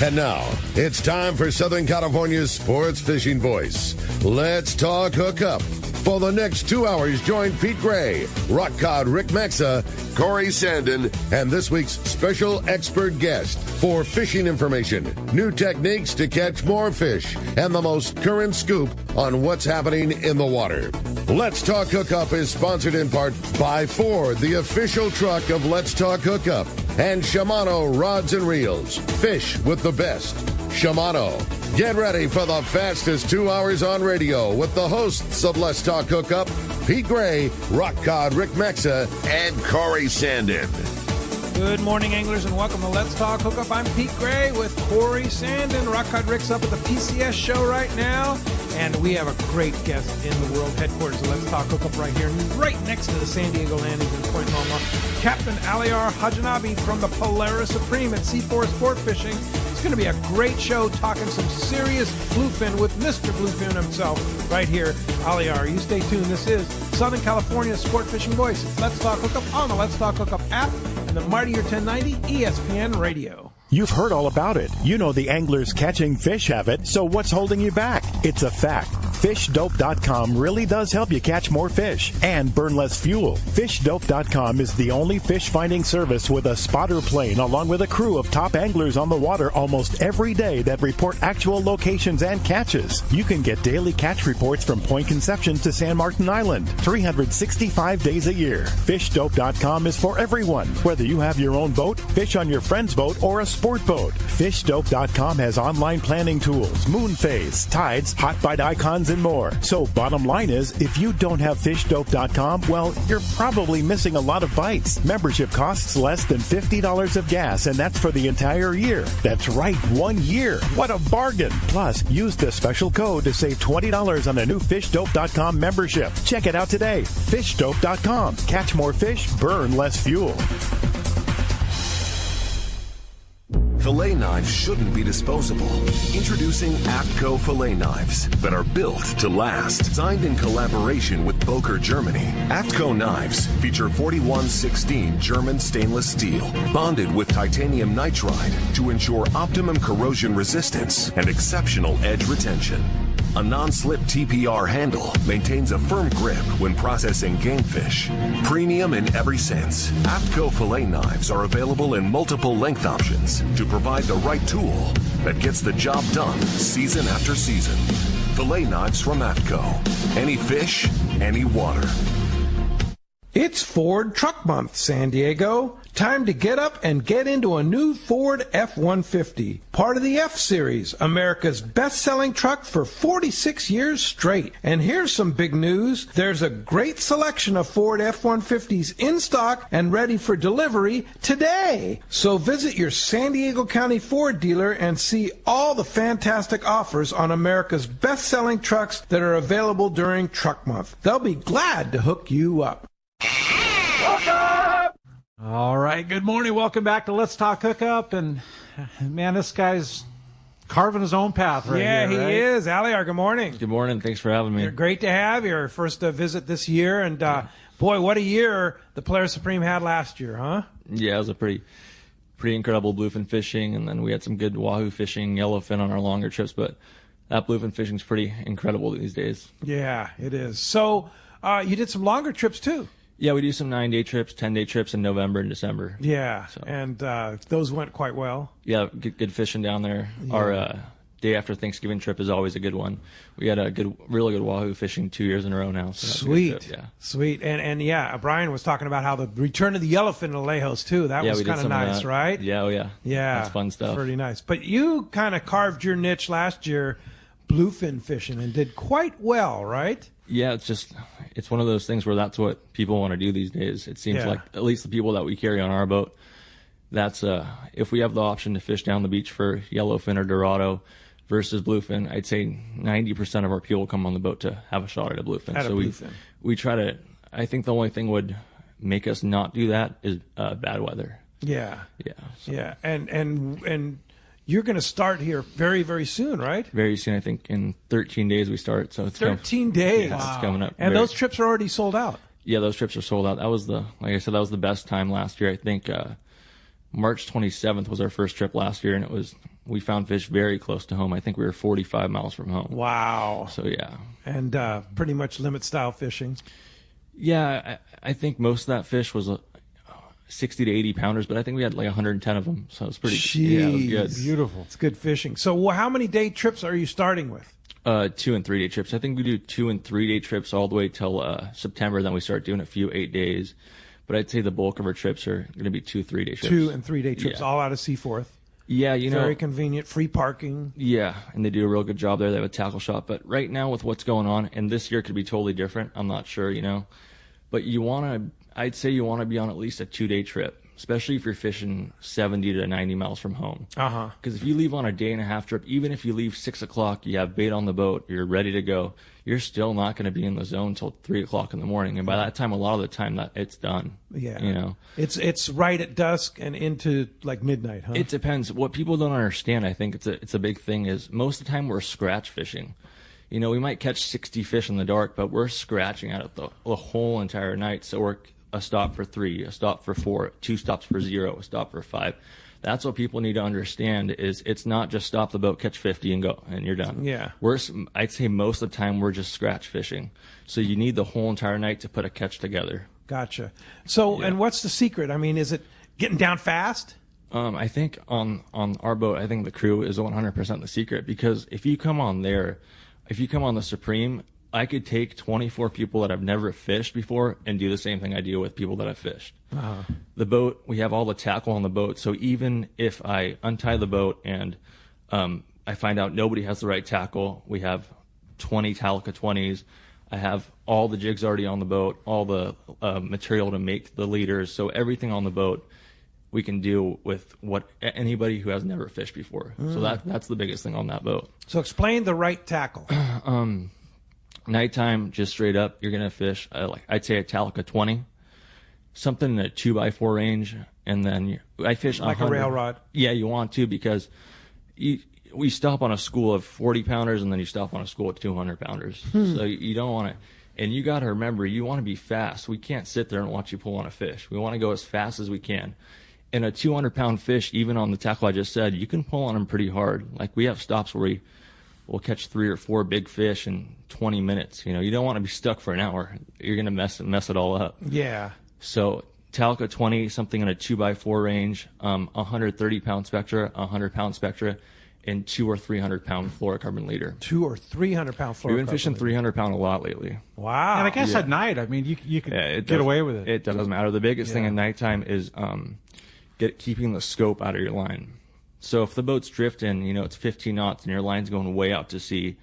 And now, it's time for Southern California's sports fishing voice. Let's talk hookup. For the next 2 hours, join Pete Gray, Rock Cod Rick Maxa, Corey Sandin, and this week's special expert guest for fishing information, new techniques to catch more fish, and the most current scoop on what's happening in the water. Let's Talk Hookup is sponsored in part by Ford, the official truck of Let's Talk Hookup, and Shimano Rods and Reels. Fish with the best. Shimano. Get ready for the fastest 2 hours on radio with the hosts of Let's Talk Hookup, Pete Gray, Rock Cod Rick Maxa, and Corey Sandin. Good morning, anglers, and welcome to Let's Talk Hookup. I'm Pete Gray with Corey Sandin. Rock Cod Rick's up at the PCS show right now, and we have a great guest in the world headquarters of Let's Talk Hookup right here, right next to the San Diego landings in Point Loma. Captain Aliyer Hajinabi from the Polaris Supreme at C4 Sport Fishing. It's going to be a great show talking some serious bluefin with Mr. Bluefin himself right here. Aliyer, you stay tuned. This is Southern California's sport fishing voice. It's Let's Talk Hookup on the Let's Talk Hookup app and the Mightier 1090 ESPN Radio. You've heard all about it. You know the anglers catching fish have it, so what's holding you back? It's a fact. FishDope.com really does help you catch more fish and burn less fuel. FishDope.com is the only fish finding service with a spotter plane along with a crew of top anglers on the water almost every day that report actual locations and catches. You can get daily catch reports from Point Conception to San Martin Island, 365 days a year. FishDope.com is for everyone, whether you have your own boat, fish on your friend's boat, or a sport boat. FishDope.com has online planning tools, moon phase, tides, hot bite icons, and more. So bottom line is, if you don't have FishDope.com, well, you're probably missing a lot of bites. Membership costs less than $50 of gas, and that's for the entire year. That's right, 1 year. What a bargain. Plus, use the special code to save $20 on a new FishDope.com membership. Check it out today. FishDope.com. Catch more fish, burn less fuel. Fillet knives shouldn't be disposable. Introducing AFTCO fillet knives that are built to last. Designed in collaboration with Boker, Germany, AFTCO knives feature 4116 German stainless steel, bonded with titanium nitride to ensure optimum corrosion resistance and exceptional edge retention. A non-slip TPR handle maintains a firm grip when processing game fish. Premium in every sense, AFTCO fillet knives are available in multiple length options to provide the right tool that gets the job done season after season. Fillet knives from AFTCO. Any fish, any water. It's Ford Truck Month, San Diego. Time to get up and get into a new Ford F-150, part of the F-Series, America's best-selling truck for 46 years straight. And here's some big news. There's a great selection of Ford F-150s in stock and ready for delivery today. So visit your San Diego County Ford dealer and see all the fantastic offers on America's best-selling trucks that are available during Truck Month. They'll be glad to hook you up. All right, good morning. Welcome back to Let's Talk Hookup. And, man, this guy's carving his own path right here. Yeah, he is. Aliyer, good morning. Good morning. Thanks for having me. You're great to have your first visit this year. And, boy, what a year the Polaris Supreme had last year, huh? Yeah, it was a pretty incredible bluefin fishing. And then we had some good wahoo fishing, yellowfin on our longer trips. But that bluefin fishing is pretty incredible these days. Yeah, it is. So you did some longer trips, too. Yeah, we do some 9-day trips, 10-day trips in November and December. Yeah, so. And those went quite well. Yeah, good fishing down there. Yeah. Our day after Thanksgiving trip is always a good one. We had really good wahoo fishing 2 years in a row now. So sweet, yeah, sweet. And yeah, Brian was talking about how the return of the yellowfin in Alejos too. That was kind of nice, right? Yeah, yeah. That's fun stuff. Pretty nice. But you kind of carved your niche last year, bluefin fishing, and did quite well, right? Yeah, it's one of those things where that's what people want to do these days. It seems like at least the people that we carry on our boat, that's if we have the option to fish down the beach for yellowfin or dorado versus bluefin, I'd say 90% of our people come on the boat to have a shot at a bluefin. We try to. I think the only thing would make us not do that is bad weather. Yeah. So. Yeah. And you're going to start here very, very soon, right? Very soon. I think in 13 days we start. So it's 13 days. Yeah, wow. It's coming up. And those trips are already sold out. Yeah, those trips are sold out. That was like I said, that was the best time last year. I think March 27th was our first trip last year, and it was we found fish very close to home. I think we were 45 miles from home. Wow. So yeah. And pretty much limit style fishing. Yeah, I think most of that fish was 60 to 80 pounders, but I think we had like 110 of them, so it was pretty. Yeah, it was good. Beautiful. It's good fishing. So how many day trips are you starting with? 2 and 3 day trips. I think we do 2 and 3 day trips all the way till September. Then we start doing a few 8 days. But I'd say the bulk of our trips are going to be 2 3 day trips. 2 and 3 day trips, all out of Seaforth. Yeah, very convenient, free parking. Yeah, and they do a real good job there. They have a tackle shop. But right now with what's going on, and this year could be totally different. I'm not sure, But I'd say you want to be on at least a 2 day trip, especially if you're fishing 70 to 90 miles from home. Because if you leave on a day and a half trip, even if you leave 6 o'clock, you have bait on the boat, you're ready to go, you're still not going to be in the zone until 3 o'clock in the morning. And by that time, a lot of the time, it's done. Yeah. It's right at dusk and into like midnight, huh? It depends. What people don't understand, I think it's a big thing, is most of the time we're scratch fishing. We might catch 60 fish in the dark, but we're scratching at it the whole entire night. So we're a stop for 3, a stop for 4, 2 stops for 0, a stop for 5. That's what people need to understand, is it's not just stop the boat, catch 50 and go, and you're done. Yeah. I'd say most of the time we're just scratch fishing. So you need the whole entire night to put a catch together. Gotcha. So, and what's the secret? I mean, is it getting down fast? I think on our boat, I think the crew is 100% the secret, because if you come on the Supreme, I could take 24 people that have never fished before and do the same thing I do with people that have fished. The boat, we have all the tackle on the boat, so even if I untie the boat and I find out nobody has the right tackle, we have 20 Talica 20s. I have all the jigs already on the boat, all the material to make the leaders, so everything on the boat we can do with what anybody who has never fished before. So that's the biggest thing on that boat. So explain the right tackle. Nighttime, just straight up, you're going to fish, I'd say a Talica 20, something in a 2x4 range, and then I fish like 100. A rail rod. Yeah, you want to, because we stop on a school of 40 pounders, and then you stop on a school of 200 pounders. So you don't want to, and you got to remember, you want to be fast. We can't sit there and watch you pull on a fish. We want to go as fast as we can. And a 200-pound fish, even on the tackle I just said, you can pull on them pretty hard. Like, we have stops where we'll catch 3 or 4 big fish in 20 minutes. You don't want to be stuck for an hour. You're going to mess it all up. Yeah. So Talica 20, something in a 2x4 range, 130-pound spectra, 100-pound spectra, and 200 or 300-pound fluorocarbon leader. 200 or 300-pound fluorocarbon. We've been fishing 300-pound a lot lately. Wow. And I guess at night, I mean, you could get away with it. It doesn't matter. The biggest thing at nighttime is keeping the scope out of your line. So if the boat's drifting, it's 15 knots and your line's going way out to sea,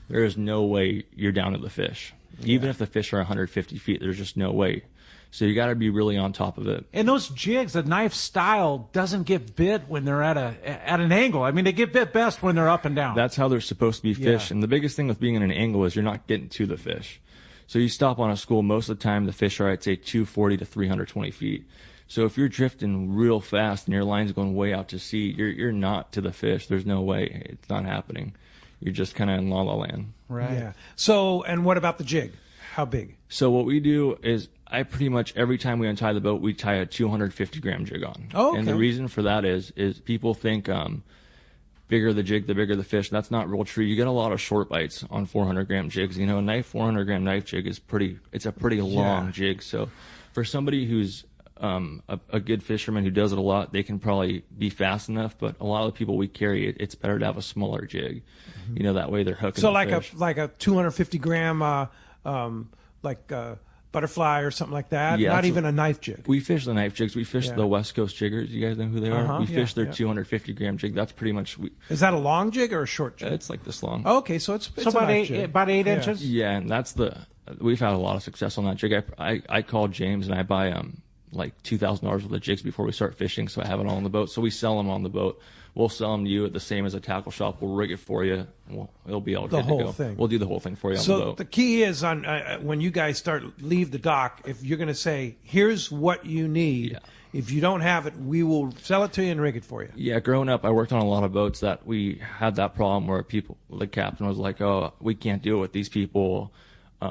there is no way you're down to the fish. Even if the fish are 150 feet, there's just no way. So you got to be really on top of it. And those jigs, the knife style doesn't get bit when they're at an angle. I mean, they get bit best when they're up and down. That's how they're supposed to be fished. And the biggest thing with being in an angle is you're not getting to the fish. So you stop on a school, most of the time the fish are, I'd say, 240 to 320 feet. So if you're drifting real fast and your line's going way out to sea, you're not to the fish. There's no way. It's not happening. You're just kind of in la-la land. Right. Yeah. So, and what about the jig? How big? So what we do is I pretty much, every time we untie the boat, we tie a 250-gram jig on. Oh, okay. And the reason for that is people think bigger the jig, the bigger the fish. That's not real true. You get a lot of short bites on 400-gram jigs. A 400-gram knife jig is it's a pretty long jig. So for somebody who's a good fisherman who does it a lot, they can probably be fast enough, but a lot of the people we carry, it's better to have a smaller jig. That way they're hooking so the fish. Like a 250-gram butterfly or something like that? Yeah, not even a knife jig? We fish the knife jigs. We fish the West Coast jiggers. You guys know who they are? We fish their 250-gram jig. That's pretty much... Is that a long jig or a short jig? It's like this long. Oh, okay, so it's about 8 inches? Yeah, and that's we've had a lot of success on that jig. I call James and I buy like $2,000 worth of jigs before we start fishing, so I have it all on the boat. So we sell them on the boat. We'll sell them to you at the same as a tackle shop. We'll rig it for you. It'll be all good to go. The whole thing. We'll do the whole thing for you on the boat. So the key is on when you guys leave the dock, if you're going to say, here's what you need. Yeah. If you don't have it, we will sell it to you and rig it for you. Yeah, growing up, I worked on a lot of boats that we had that problem where the captain was like, oh, we can't deal with these people.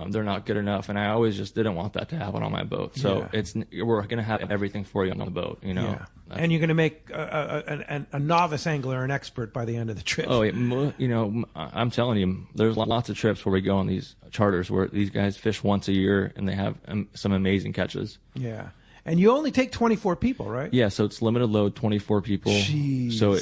they're not good enough, and I always just didn't want that to happen on my boat. So we're going to have everything for you on the boat, you know. Yeah. And you're going to make a novice angler an expert by the end of the trip. Oh, you know, I'm telling you, there's lots of trips where we go on these charters where these guys fish once a year, and they have some amazing catches. Yeah. And you only take 24 people, right? Yeah, so it's limited load, 24 people. Jeez. So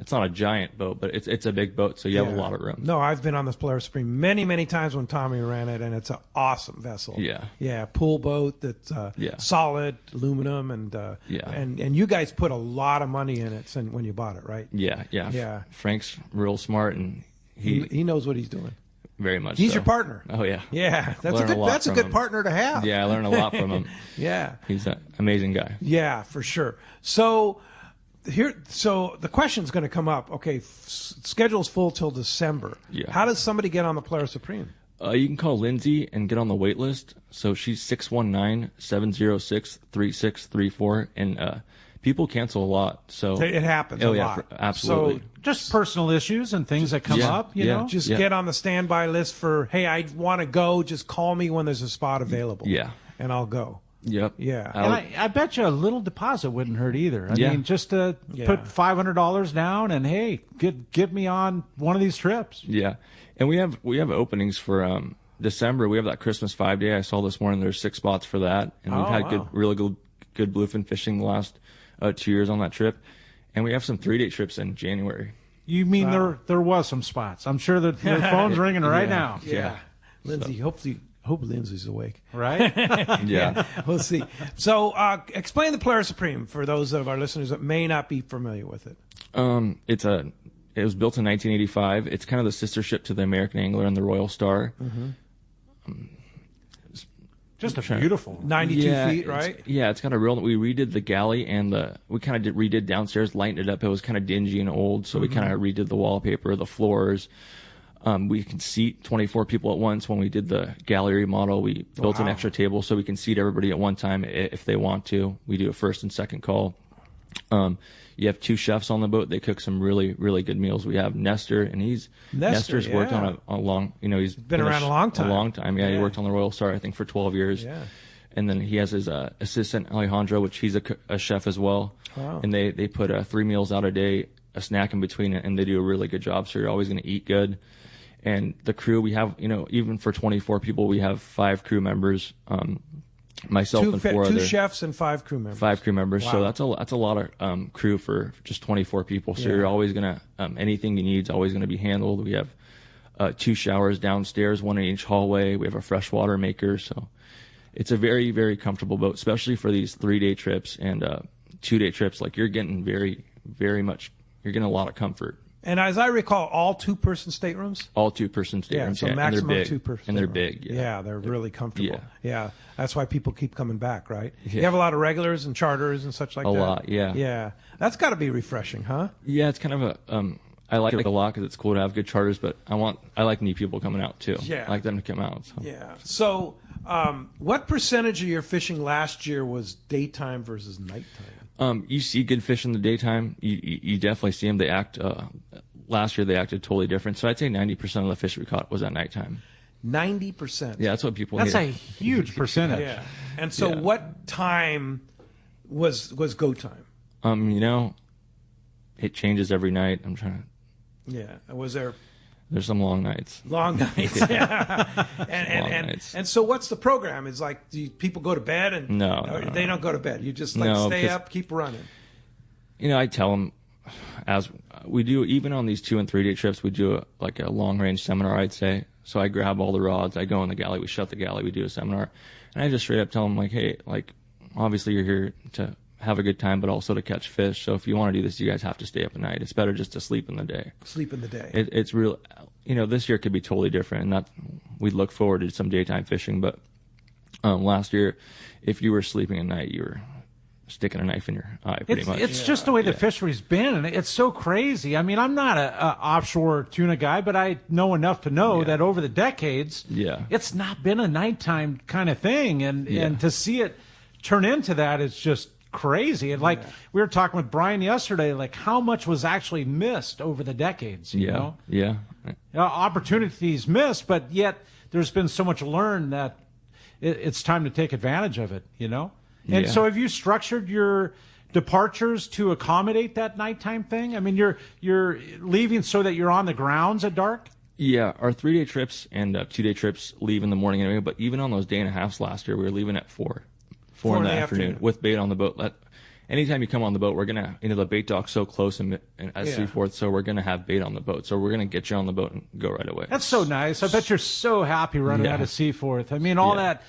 it's not a giant boat, but it's a big boat, so you have a lot of room. No, I've been on this Polaris Supreme many times when Tommy ran it, and it's an awesome vessel. Yeah. Yeah, pool boat that's solid, aluminum, and you guys put a lot of money in it when you bought it, right? Yeah. Frank's real smart, and he knows what he's doing. Very much. He's so. your partner. Oh yeah. Yeah, that's a good partner to have. Yeah, I learned a lot from him. Yeah. He's an amazing guy. Yeah, for sure. So the question's going to come up. Okay, schedule's full till December. Yeah. How does somebody get on the Polaris Supreme? You can call Lindsay and get on the wait list. So she's 619-706-3634, and people cancel a lot. So it happens a lot. Absolutely. So just personal issues and things that come up, you know? Just get on the standby list for, hey, I want to go. Just call me when there's a spot available. Yeah. And I'll go. Yep. Yeah. And I bet you a little deposit wouldn't hurt either. I mean, just to put $500 down and, hey, get me on one of these trips. Yeah. And we have openings for December. We have that Christmas 5-day. I saw this morning there's 6 spots for that. And we've had really good bluefin fishing the last 2 years on that trip. And we have some 3-day trips in January. You mean there was some spots? I'm sure that the phone's ringing right now. Yeah. Lindsay, hope Lindsay's awake. Right? Yeah. We'll see. So explain the Polaris Supreme for those of our listeners that may not be familiar with it. It was built in 1985. It's kind of the sister ship to the American Angler and the Royal Star. Mm-hmm. Just a beautiful 92 feet, right? It's got a real. We redid the galley and we kind of redid downstairs, lightened it up. It was kind of dingy and old, so we kind of redid the wallpaper, the floors. We can seat 24 people at once. When we did the galley remodel, we built an extra table so we can seat everybody at one time if they want to. We do a first and second call. You have 2 chefs on the boat. They cook some really, really good meals. We have Nestor, and Nestor's worked on a long, he's been around a long time. A long time, yeah. He worked on the Royal Star, I think, for 12 years. Yeah. And then he has his assistant, Alejandro, which he's a chef as well. Wow. And they put 3 meals out a day, a snack in between, and they do a really good job. So you're always going to eat good. And the crew, we have, even for 24 people, we have 5 crew members. Myself and 4 other 2 chefs and 5 crew members. 5 crew members. Wow. So that's a lot of crew for just 24 people. So you're always gonna anything you need is always gonna be handled. We have 2 showers downstairs, 1 in each hallway. We have a freshwater maker. So it's a very, very comfortable boat, especially for these 3-day trips and 2-day trips. Like you're getting very, very much. You're getting a lot of comfort. And as I recall, all 2-person staterooms? All 2-person staterooms, so maximum and they're big. 2-person. And they're big, yeah. They're really comfortable. Yeah. That's why people keep coming back, right? Yeah. You have a lot of regulars and charters and such like that? A lot, yeah. Yeah. That's got to be refreshing, huh? Yeah, it's kind of a, I like it a lot because it's cool to have good charters, but I like new people coming out too. Yeah. I like them to come out. So. Yeah. So what percentage of your fishing last year was daytime versus nighttime? You see good fish in the daytime. You definitely see them. They act. Last year they acted totally different. So I'd say 90% of the fish we caught was at nighttime. 90%. Yeah, that's what people. That's a huge percentage. Yeah. And so, what time was go time? It changes every night. I'm trying to. Yeah. Was there? There's some long nights. Long nights. Yeah. And so, what's the program? Is like, do people go to bed and no, they don't go to bed. You just stay up, keep running. I tell them as we do, even on these 2 and 3 day trips, we do a long range seminar, I'd say. So I grab all the rods, I go in the galley, we shut the galley, we do a seminar, and I just straight up tell them hey, obviously you're here to have a good time, but also to catch fish. So if you want to do this, you guys have to stay up at night. It's better just to sleep in the day. Sleep in the day. It's real. This year could be totally different, and that we look forward to some daytime fishing. But last year, if you were sleeping at night, you were sticking a knife in your eye, pretty much. It's just the way the fishery's been, and it's so crazy. I mean, I'm not a offshore tuna guy, but I know enough to know that over the decades, it's not been a nighttime kind of thing, and to see it turn into that is just crazy. And we were talking with Brian yesterday, how much was actually missed over the decades, you know? Yeah. Opportunities missed, but yet there's been so much learned that it's time to take advantage of it, And so have you structured your departures to accommodate that nighttime thing? I mean, you're leaving so that you're on the grounds at dark? Yeah, our 3-day trips and 2-day trips leave in the morning anyway, but even on those day and a halves last year, we were leaving at 4 in the afternoon with bait on the boat. Anytime you come on the boat, we're going to, the bait dock's so close at Seaforth, so we're going to have bait on the boat. So we're going to get you on the boat and go right away. That's so nice. I bet you're so happy running out of Seaforth. I mean, all that...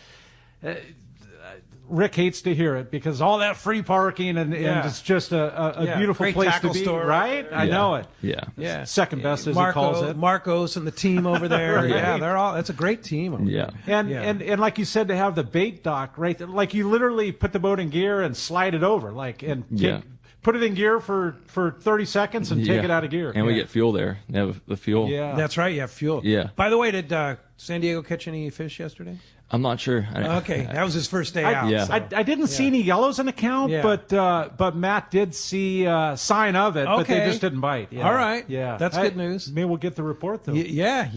Rick hates to hear it because all that free parking and it's just a beautiful place to be, right? I know it. Yeah. Second best, as he calls it. Marcos and the team over there. That's a great team over there. And like you said, to have the bait dock, right? Like you literally put the boat in gear and slide it over, put it in gear for 30 seconds and take it out of gear. And we get fuel there. They have the fuel. Yeah. That's right. You have fuel. Yeah. By the way, did San Diego catch any fish yesterday? I'm not sure. Okay, that was his first day out. Yeah. So. I didn't see any yellows in the count, but Matt did see a sign of it, but they just didn't bite. Yeah. All right. Yeah. That's good news. Maybe we'll get the report, though. Maybe. Right.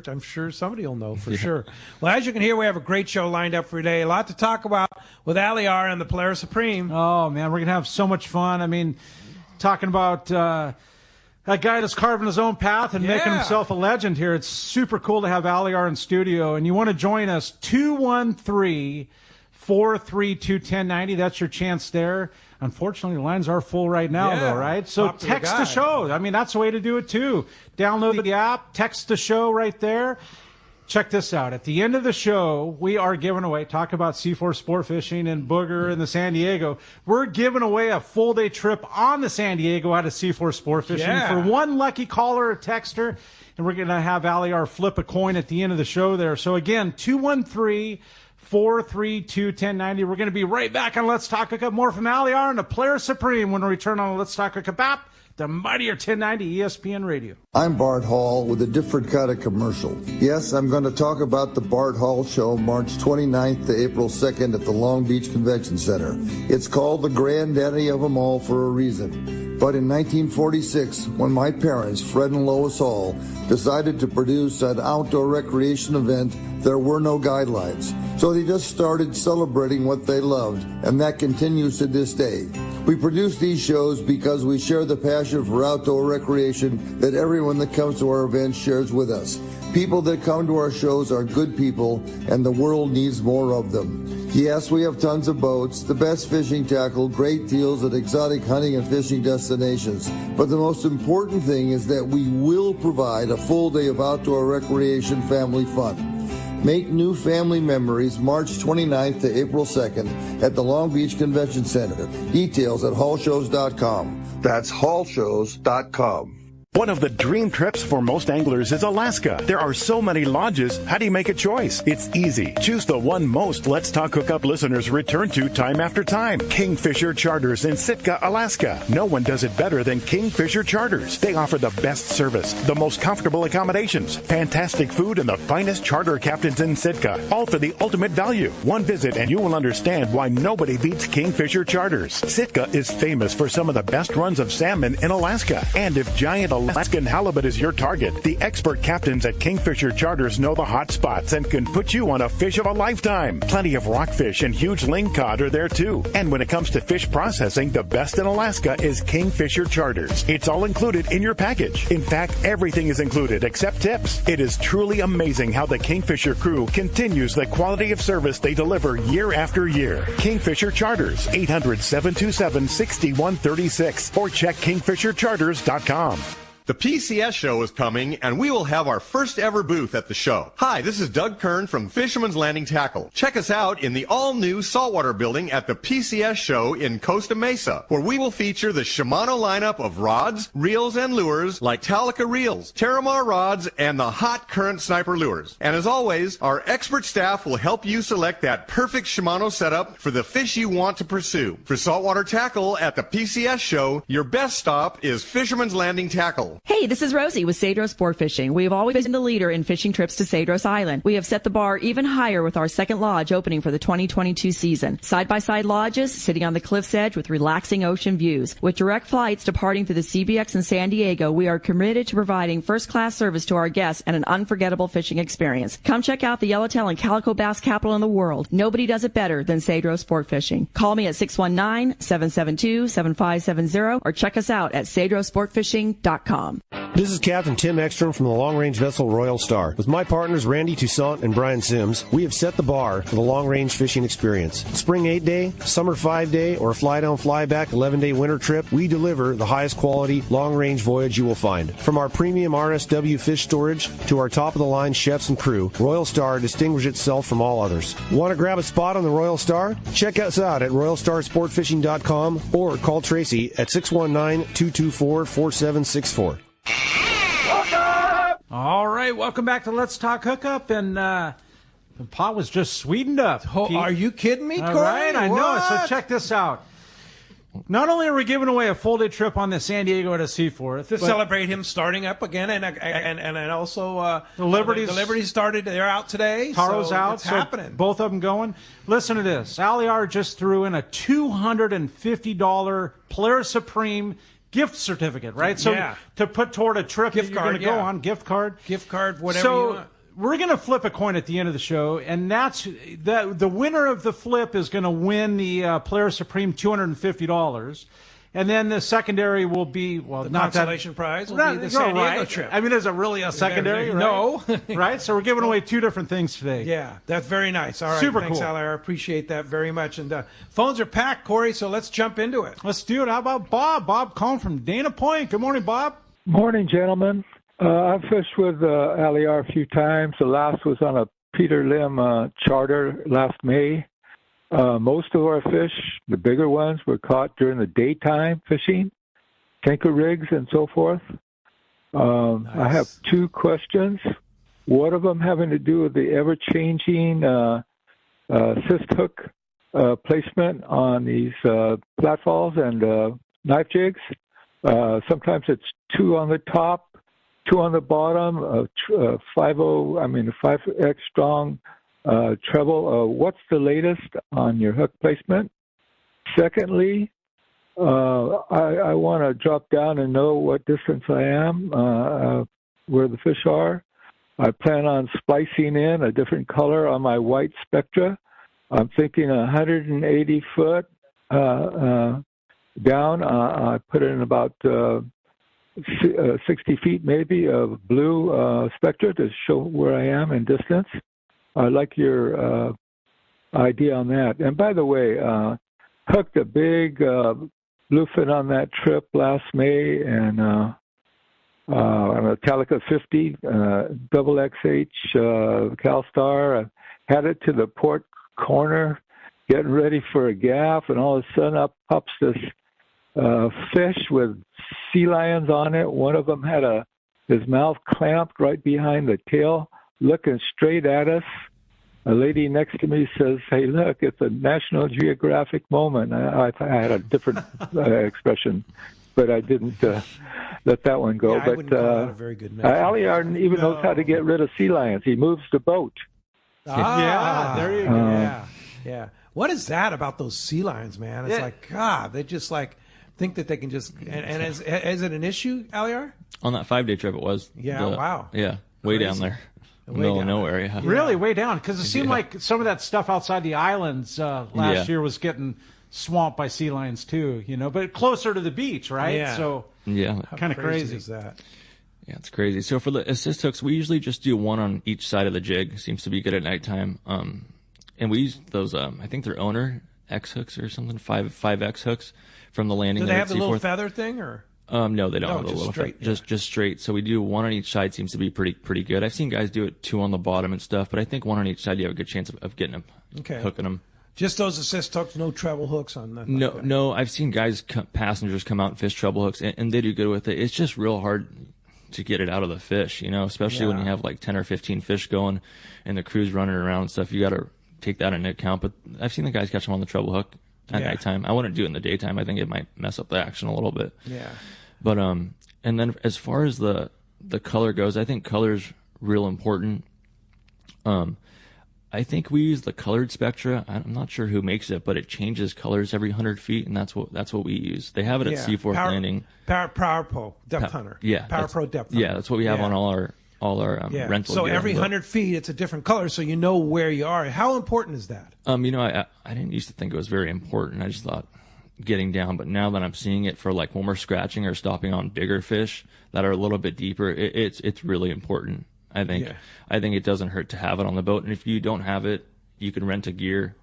I'm sure somebody will know for sure. Well, as you can hear, we have a great show lined up for today. A lot to talk about with Aliyer and the Polaris Supreme. Oh, man, we're going to have so much fun. I mean, talking about... that guy that's carving his own path and making himself a legend here. It's super cool to have Aliyer in studio. And you want to join us, 213-432-1090. That's your chance there. Unfortunately, the lines are full right now, though, right? So text the show. I mean, that's the way to do it, too. Download the app, text the show right there. Check this out. At the end of the show, we are giving away, talk about Seaforth Sport Fishing and Booger and the San Diego. We're giving away a full-day trip on the San Diego out of Seaforth Sport Fishing for one lucky caller or texter. And we're going to have Aliyer flip a coin at the end of the show there. So, again, 213-432-1090. We're going to be right back on Let's Talk Hookup. More from Aliyer and the Polaris Supreme when we return on Let's Talk Hookup app. The mightier 1090 ESPN Radio. I'm Bart Hall with a different kind of commercial. Yes, I'm going to talk about the Bart Hall Show March 29th to April 2nd at the Long Beach Convention Center. It's called the granddaddy of them all for a reason. But in 1946, when my parents, Fred and Lois Hall, decided to produce an outdoor recreation event, there were no guidelines. So they just started celebrating what they loved, and that continues to this day. We produce these shows because we share the passion for outdoor recreation that everyone that comes to our events shares with us. People that come to our shows are good people, and the world needs more of them. Yes, we have tons of boats, the best fishing tackle, great deals at exotic hunting and fishing destinations. But the most important thing is that we will provide a full day of outdoor recreation family fun. Make new family memories March 29th to April 2nd at the Long Beach Convention Center. Details at hallshows.com. That's hallshows.com. One of the dream trips for most anglers is Alaska. There are so many lodges. How do you make a choice? It's easy. Choose the one most Let's Talk Hookup listeners return to time after time. Kingfisher Charters in Sitka, Alaska. No one does it better than Kingfisher Charters. They offer the best service, the most comfortable accommodations, fantastic food, and the finest charter captains in Sitka. All for the ultimate value. One visit and you will understand why nobody beats Kingfisher Charters. Sitka is famous for some of the best runs of salmon in Alaska. And if giant Alaskan halibut is your target, the expert captains at Kingfisher Charters know the hot spots and can put you on a fish of a lifetime. Plenty of rockfish and huge lingcod are there too. And when it comes to fish processing, the best in Alaska is Kingfisher Charters. It's all included in your package. In fact, everything is included except tips. It is truly amazing how the Kingfisher crew continues the quality of service they deliver year after year. Kingfisher Charters, 800-727-6136 or check kingfishercharters.com. The PCS show is coming, and we will have our first ever booth at the show. Hi, this is Doug Kern from Fisherman's Landing Tackle. Check us out in the all-new saltwater building at the PCS show in Costa Mesa, where we will feature the Shimano lineup of rods, reels, and lures like Talica reels, Terramar rods, and the Hot Current Sniper lures. And as always, our expert staff will help you select that perfect Shimano setup for the fish you want to pursue. For saltwater tackle at the PCS show, your best stop is Fisherman's Landing Tackle. Tackle. Hey, this is Rosie with Cedros Sport Fishing. We have always been the leader in fishing trips to Cedros Island. We have set the bar even higher with our second lodge opening for the 2022 season. Side-by-side lodges sitting on the cliff's edge with relaxing ocean views. With direct flights departing through the CBX in San Diego, we are committed to providing first-class service to our guests and an unforgettable fishing experience. Come check out the yellowtail and calico bass capital in the world. Nobody does it better than Cedros Sport Fishing. Call me at 619-772-7570 or check us out at cedrosportfishing.com. This is Captain Tim Ekstrom from the long-range vessel Royal Star. With my partners Randy Toussaint and Brian Sims, we have set the bar for the long-range fishing experience. Spring 8-day, summer 5-day, or fly-down, fly-back 11-day winter trip, we deliver the highest quality long-range voyage you will find. From our premium RSW fish storage to our top-of-the-line chefs and crew, Royal Star distinguishes itself from all others. Want to grab a spot on the Royal Star? Check us out at RoyalStarSportFishing.com or call Tracy at 619-224-4764. All right, welcome back to Let's Talk Hookup, and the pot was just sweetened up. Oh, are you kidding me, Corey? All right, I know. What? So check this out. Not only are we giving away a full-day trip on the San Diego to Seaforth to celebrate him starting up again, and also the Liberties started. They're out today. Taro's so out. It's so happening. Both of them going. Listen to this. Aliyer just threw in a $250 Polaris Supreme gift certificate, right? So to put toward a trip gift that you're going to go on, gift card, whatever you want. We're going to flip a coin at the end of the show, and that's the winner of the flip is going to win the Polaris Supreme $250. And then the secondary will be, well, the not consolation prize will be the San Diego trip. I mean, is it really a secondary? Right? No. Right? So we're giving away two different things today. Yeah, that's very nice. All right. Super Thanks, cool. Aliyer. I appreciate that very much. And phones are packed, Corey, so let's jump into it. Let's do it. How about Bob? Bob calling from Dana Point. Good morning, Bob. Morning, gentlemen. I've fished with Aliyer a few times. The last was on a Peter Lim charter last May. Most of our fish, the bigger ones, were caught during the daytime fishing, tanker rigs and so forth. Nice. I have two questions. One of them having to do with the ever-changing cyst hook placement on these platfalls and knife jigs. Sometimes it's 2 on the top, 2 on the bottom, 5X strong treble. What's the latest on your hook placement? Secondly, I want to drop down and know what distance I am, where the fish are. I plan on splicing in a different color on my white spectra. I'm thinking 180 foot down. I put in about 60 feet maybe of blue spectra to show where I am in distance. I like your idea on that. And by the way, hooked a big bluefin on that trip last May, and on a Calico 50 double XH CalStar. I had it to the port corner, getting ready for a gaff, and all of a sudden up pops this fish with sea lions on it. One of them had his mouth clamped right behind the tail, looking straight at us. A lady next to me says, "Hey, look, it's a National Geographic moment." I had a different expression, but I didn't let that one go. Yeah, I wouldn't call that a very good message. Aliyer even knows how to get rid of sea lions. He moves the boat. Yeah, there you go. Yeah. What is that about those sea lions, man? It's like, God, they just like think that they can just. And is it an issue, Aliyer? On that 5-day trip, it was. Yeah. Wow. Yeah. Way down there. Middle of nowhere, yeah. Really, way down, because it seemed like some of that stuff outside the islands last year was getting swamped by sea lions too, but closer to the beach, right? Yeah. So kind of crazy is that? Yeah, it's crazy. So for the assist hooks, we usually just do one on each side of the jig. Seems to be good at nighttime. And we use those, I think they're owner X hooks or something, 5X hooks from the landing. Do they have the little feather thing or? No, they don't have a just little straight. Just straight. So we do one on each side. Seems to be pretty good. I've seen guys do it 2 on the bottom and stuff, but I think one on each side you have a good chance of getting them, hooking them. Just those assist hooks, no treble hooks on that. No. I've seen guys, passengers come out and fish treble hooks, and they do good with it. It's just real hard to get it out of the fish, especially when you have like 10 or 15 fish going, and the crew's running around and stuff. You got to take that into account. But I've seen the guys catch them on the treble hook at nighttime. I wouldn't do it in the daytime. I think it might mess up the action a little bit. Yeah. But And then as far as the color goes, I think color's real important. I think we use the colored spectra. I'm not sure who makes it, but it changes colors every 100 feet, and that's what we use. They have it at Seaforth Landing. Power Pro Depth Hunter. Yeah, Power Pro Depth Hunter. Yeah, that's what we have on all our rental. So gear. every 100 feet, it's a different color, so you know where you are. How important is that? I didn't used to think it was very important. I just thought getting down, but now that I'm seeing it for like when we're scratching or stopping on bigger fish that are a little bit deeper, it's really important. I think it doesn't hurt to have it on the boat, and if you don't have it, you can rent the gear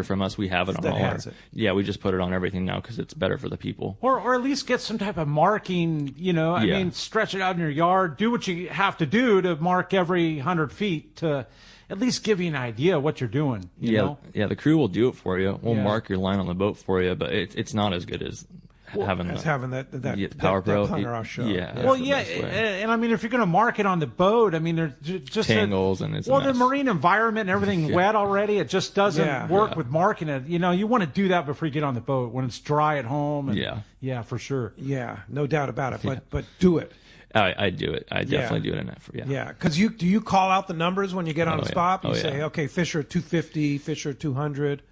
from us. We have it on all our. Yeah, we just put it on everything now because it's better for the people. Or at least get some type of marking. I mean, stretch it out in your yard. Do what you have to do to mark every 100 feet to at least give you an idea of what you're doing. You know? Yeah. The crew will do it for you. We'll mark your line on the boat for you, but it's not as good as. Having that Power Pro Hunter offshore. And I mean, if you're going to mark it on the boat, I mean, there's just tangles and it's the marine environment and everything wet already. It just doesn't work with marking it. You want to do that before you get on the boat when it's dry at home. And, for sure. Yeah, no doubt about it. But do it. I do it. I definitely do it in that. Because do you call out the numbers when you get on a spot? You say, okay, fish are 250, fish are 200.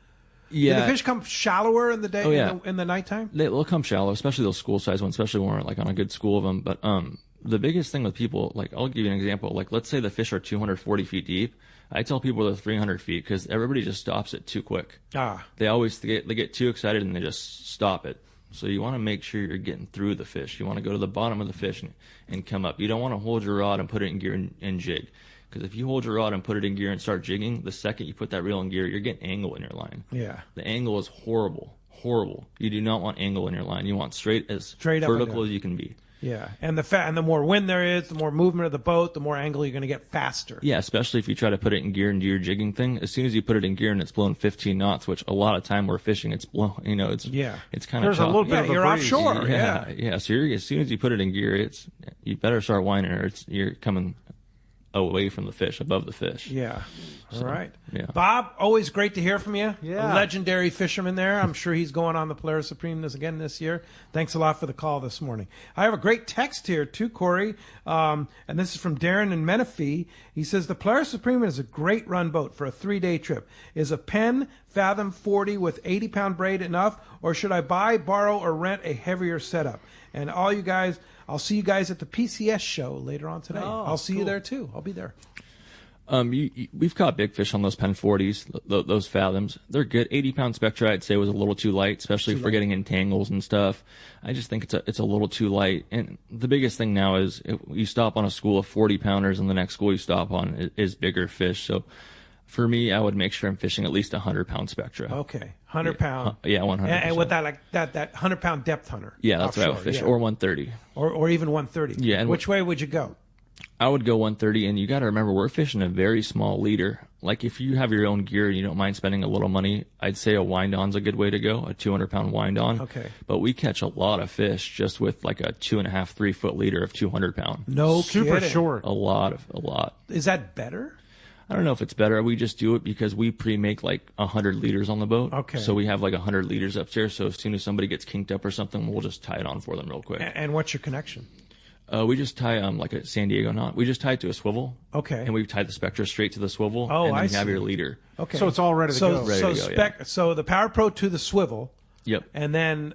Yeah. Do the fish come shallower in the day, in the nighttime? They'll come shallow, especially those school size ones, especially when we're like on a good school of them. But the biggest thing with people, like I'll give you an example. Like let's say the fish are 240 feet deep. I tell people they're 300 feet because everybody just stops it too quick. They always they get too excited and they just stop it. So you want to make sure you're getting through the fish. You want to go to the bottom of the fish and come up. You don't want to hold your rod and put it in gear and jig. Because if you hold your rod and put it in gear and start jigging, the second you put that reel in gear, you're getting angle in your line. Yeah. The angle is horrible. You do not want angle in your line. You want straight vertical as you can be. Yeah, and the more wind there is, the more movement of the boat, the more angle you're going to get faster. Yeah, especially if you try to put it in gear and do your jigging thing. As soon as you put it in gear and it's blowing 15 knots, which a lot of time we're fishing, it's blowing. It's kind of there's a little bit of a you're breeze. Offshore. Yeah. So as soon as you put it in gear, you better start whining or you're coming away from the fish, above the fish. Yeah. All right. Yeah. Bob, always great to hear from you. Yeah. A legendary fisherman there. I'm sure he's going on the Polaris Supreme again this year. Thanks a lot for the call this morning. I have a great text here too, Corey. And this is from Darren in Menifee. He says, the Polaris Supreme is a great run boat for a 3-day trip. Is a Penn Fathom 40 with 80-pound braid enough, or should I buy, borrow, or rent a heavier setup? And all you guys, I'll see you guys at the PCS show later on today. I'll see you there too. I'll be there. We've caught big fish on those Penn 40s, those Fathoms. They're good. 80-pound Spectra, I'd say, was a little too light, especially for getting in tangles and stuff. I just think it's a little too light. And the biggest thing now is if you stop on a school of 40-pounders and the next school you stop on is bigger fish. So for me, I would make sure I'm fishing at least 100-pound Spectra. Okay, 100-pound. Yeah, 100%. And with that, like that 100-pound depth hunter. Yeah, that's what I would fish, or 130. Or even 130. Yeah. And which way would you go? I would go 130, and you got to remember, we're fishing a very small leader. Like, if you have your own gear and you don't mind spending a little money, I'd say a wind-on's a good way to go, a 200-pound wind-on. Okay. But we catch a lot of fish just with, like, a 2.5, 3-foot leader of 200-pound. No Super kidding. short. A lot. Is that better? I don't know if it's better. We just do it because we pre-make, like, 100 liters on the boat. Okay. So we have, like, 100 liters upstairs, so as soon as somebody gets kinked up or something, we'll just tie it on for them real quick. And what's your connection? We just tie like a San Diego knot. We just tie it to a swivel. Okay. And we tie the Spectra straight to the swivel. Oh, and then I you have see. your leader. Okay. So it's all ready to go. So the Power Pro to the swivel. Yep. And then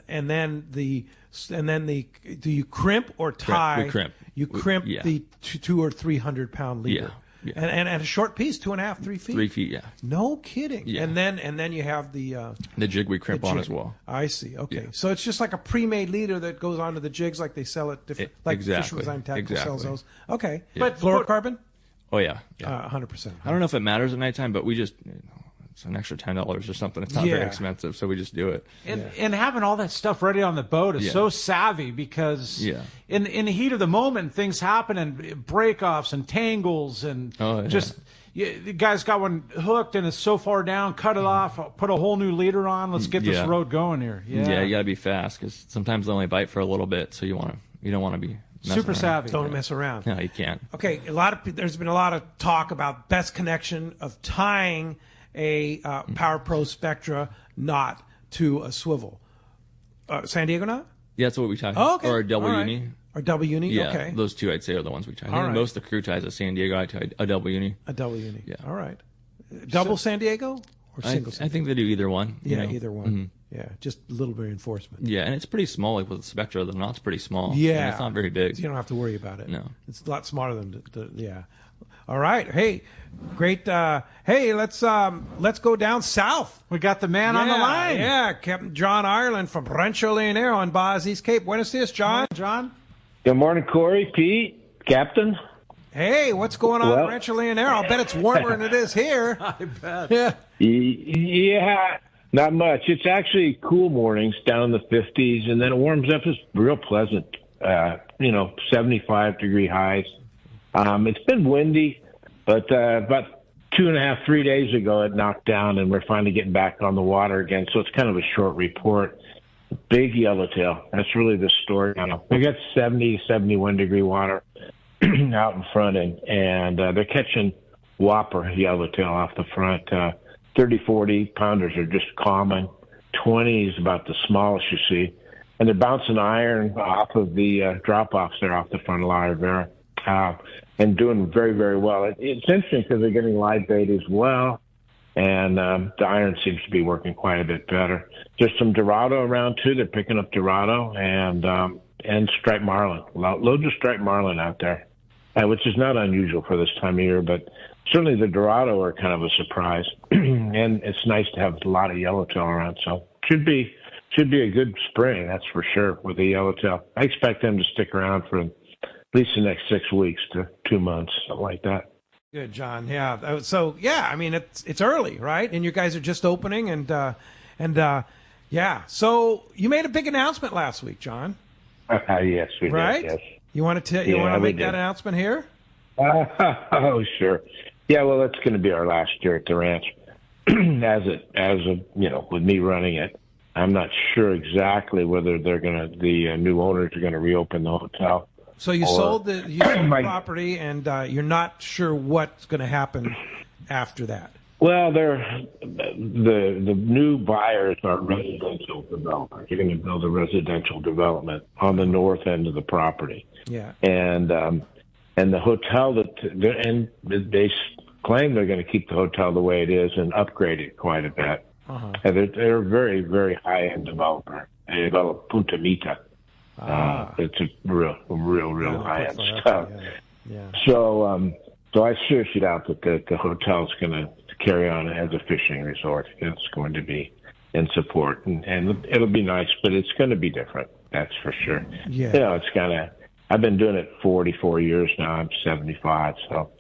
do you crimp or tie? We crimp. You crimp the 200 or 300-pound leader. Yeah. And a short piece, 2.5, 3 feet. 3 feet, yeah. No kidding. Yeah. And then you have the jig we crimp on as well. I see. Okay. Yeah. So it's just like a pre-made leader that goes onto the jigs, like they sell it different, like Fisherman's Line Tackle sells those. Okay. Yeah. But fluorocarbon? Oh yeah. 100%. I don't know if it matters at nighttime, but we just it's an extra $10 or something. It's not very expensive, so we just do it. And having all that stuff ready on the boat is so savvy because in the heat of the moment, things happen and break-offs and tangles and the guy's got one hooked and it's so far down, cut it off, put a whole new leader on. Let's get this road going here. Yeah, you got to be fast because sometimes they only bite for a little bit, so you don't want to be super savvy. Don't mess around. No, you can't. Okay, there's been a lot of talk about best connection of tying a Power Pro Spectra knot to a swivel. San Diego knot? Yeah, that's what we tie. Oh, okay. Or a double All right. uni. Or double uni, Yeah, okay. those two I'd say are the ones we tie. I All think right. most of the crew ties at San Diego. I tie a double uni. A double uni. Yeah. All right. Double San Diego or single San I think they do either one. Yeah, you know? either one. Mm-hmm. Yeah, just a little bit of enforcement. Yeah, and it's pretty small. Like with the Spectra, the knot's pretty small. Yeah. And it's not very big. So you don't have to worry about it. No. It's a lot smarter than yeah. All right. Hey, great. Hey, let's go down south. We got the man on the line. Yeah, Captain John Ireland from Rancho Leonero on Baja's East Cape. Buenos dias, John. John. Good morning, Corey, Pete, Captain. Hey, what's going on at Rancho Leonero? I bet it's warmer than it is here. I bet. Yeah. Yeah, not much. It's actually cool mornings down in the 50s, and then it warms up. It's real pleasant. 75-degree highs. It's been windy, but about 2.5, 3 days ago it knocked down, and we're finally getting back on the water again. So it's kind of a short report. Big yellowtail. That's really the story now. We got 70, 71-degree water out in front, and they're catching whopper yellowtail off the front. 30, 40 pounders are just common. 20 is about the smallest you see. And they're bouncing iron off of the drop-offs there off the front of Aliyer and doing very, very well. It's interesting because they're getting live bait as well, and the iron seems to be working quite a bit better. There's some Dorado around, too. They're picking up Dorado and striped marlin. Loads of striped marlin out there, which is not unusual for this time of year, but certainly the Dorado are kind of a surprise. And it's nice to have a lot of yellowtail around, so should be a good spring, that's for sure, with the yellowtail. I expect them to stick around for at least the next 6 weeks to 2 months, something like that. Good, John. Yeah. So yeah, I mean it's early, right? And you guys are just opening, and yeah. So you made a big announcement last week, John. Yes, we right? did. Yes. You want to make that announcement here? Oh, sure. Yeah. Well, it's going to be our last year at the ranch, with me running it. I'm not sure exactly whether the new owners are going to reopen the hotel. So you sold the property, and you're not sure what's going to happen after that. Well, the new buyers are residential developers. You're going to build a residential development on the north end of the property. Yeah. And the hotel and they claim they're going to keep the hotel the way it is and upgrade it quite a bit. Uh-huh. And they're a very, very high-end developer. They develop Punta Mita. It's a real high-end stuff. Yeah. So I searched it out that the hotel's going to carry on as a fishing resort. It's going to be in support, and it'll be nice, but it's going to be different. That's for sure. Yeah. It's kind of. I've been doing it 44 years now. I'm 75, so.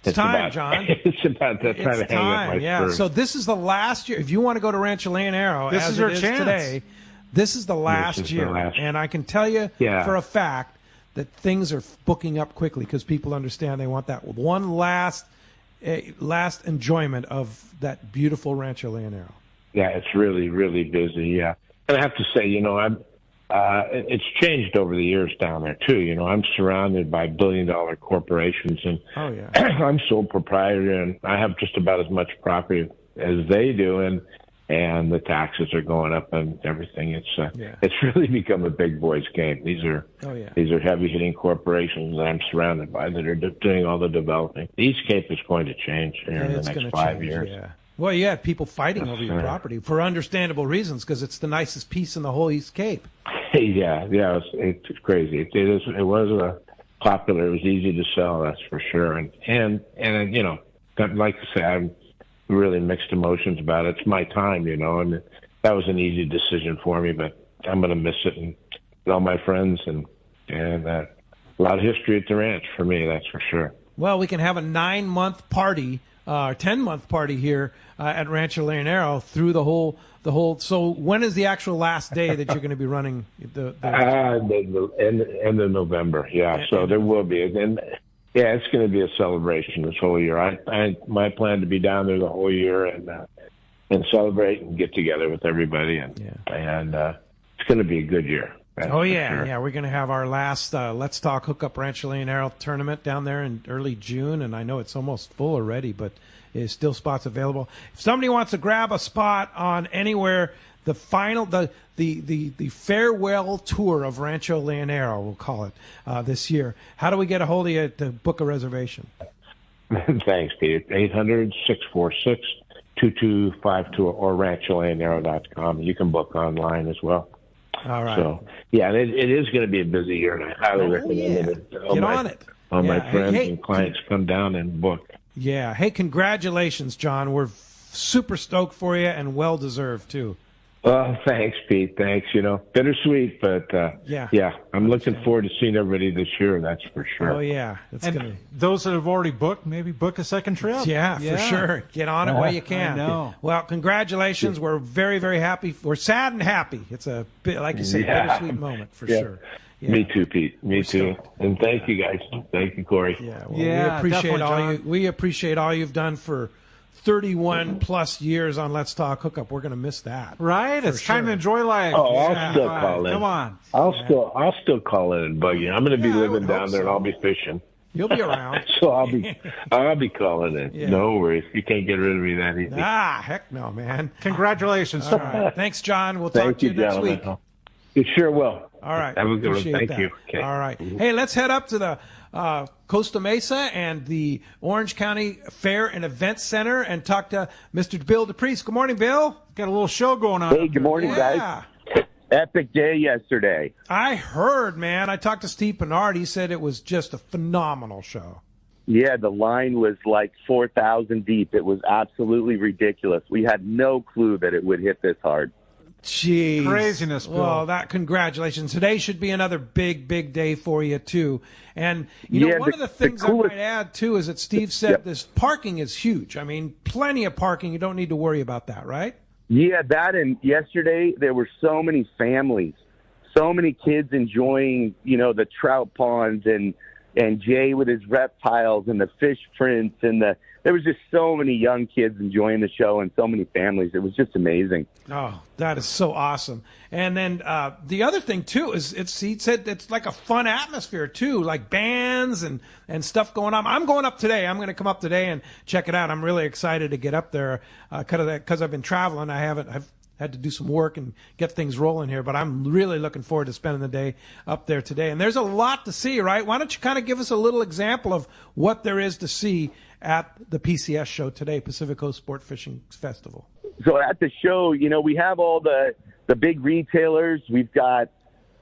It's time, John. It's about that time to hang up my yeah. So this is the last year. If you want to go to Rancho Leonero, this is your chance today. This is the last year, and I can tell you for a fact that things are booking up quickly because people understand they want that one last enjoyment of that beautiful Rancho Leonero. Yeah, it's really, really busy. Yeah, and I have to say, it's changed over the years down there too. I'm surrounded by billion-dollar corporations, and I'm sole proprietor, and I have just about as much property as they do, and the taxes are going up and everything. It's really become a big boys game. These are heavy hitting corporations that I'm surrounded by that are doing all the developing. The East Cape is going to change in the next 5 years. Yeah. Well, you had people fighting over your property for understandable reasons because it's the nicest piece in the whole East Cape. Yeah, it's crazy. It was popular. It was easy to sell, that's for sure. And I'd like to say I'm really mixed emotions about it. It's my time, and that was an easy decision for me, but I'm going to miss it and all my friends and a lot of history at the ranch for me, that's for sure. Well, we can have a 9-month party, 10-month party here at Rancho Leonero through the whole. So when is the actual last day that you're going to be running the end of November? Yeah, so there will be. And yeah, it's going to be a celebration this whole year. My plan to be down there the whole year and celebrate and get together with everybody, and it's going to be a good year. Yeah, we're going to have our last Let's Talk Hookup Rancho Leonero tournament down there in early June, and I know it's almost full already, but there's still spots available. If somebody wants to grab a spot on anywhere the final the farewell tour of Rancho Leonero, we'll call it, this year. How do we get a hold of you to book a reservation? Thanks, Peter. 800-646-2252 or rancholeonero.com. You can book online as well. All right. So, yeah, it is going to be a busy year, and I highly recommend it. Get on it. All my friends and clients come down and book. Yeah. Hey, congratulations, John. We're super stoked for you and well-deserved, too. Thanks, Pete. Thanks. Bittersweet, but I'm looking forward to seeing everybody this year. That's for sure. Oh yeah, those that have already booked, maybe book a second trip. Yeah, for sure. Get on it while you can. I know. Well, congratulations. We're very, very happy. We're sad and happy. It's a bit, like you said, bittersweet moment for sure. Yeah. Me too, Pete. Me too. And thank you guys. Thank you, Corey. Yeah. Well, we appreciate all you've done for 31 plus years on Let's Talk Hookup. We're going to miss that. Right? It's time to enjoy life. Oh, I'll still call in. Come on. I'll still call in and bug you. I'm going to be living down there and I'll be fishing. You'll be around. So I'll be calling in. Yeah. No worries. You can't get rid of me that easy. Heck no, man. Congratulations. All right. Thanks, John. We'll talk to you next week. You sure will. All right. Have a good one. Thank you. Okay. All right. Hey, let's head up to the Costa Mesa and the Orange County Fair and Event Center and talk to Mr. Bill DePriest. Good morning, Bill. Got a little show going on. Hey, good morning, guys. Epic day yesterday. I heard, man. I talked to Steve Bernard. He said it was just a phenomenal show. Yeah, the line was like 4,000 deep. It was absolutely ridiculous. We had no clue that it would hit this hard. Jeez. Craziness, Bill. Well, congratulations. Today should be another big, big day for you, too. And, one of the things I might add, too, is that Steve said this parking is huge. I mean, plenty of parking. You don't need to worry about that, right? Yeah, that, and yesterday there were so many families, so many kids enjoying, the trout ponds and Jay with his reptiles and the fish prints and there was just so many young kids enjoying the show and so many families. It was just amazing. Oh, that is so awesome. And then the other thing, too, is he said it's like a fun atmosphere, too, like bands and stuff going on. I'm going up today. I'm going to come up today and check it out. I'm really excited to get up there because I've been traveling. I've had to do some work and get things rolling here, but I'm really looking forward to spending the day up there today. And there's a lot to see, right? Why don't you kind of give us a little example of what there is to see at the PCS show today, Pacific Coast Sport Fishing Festival? So at the show, we have all the big retailers. We've got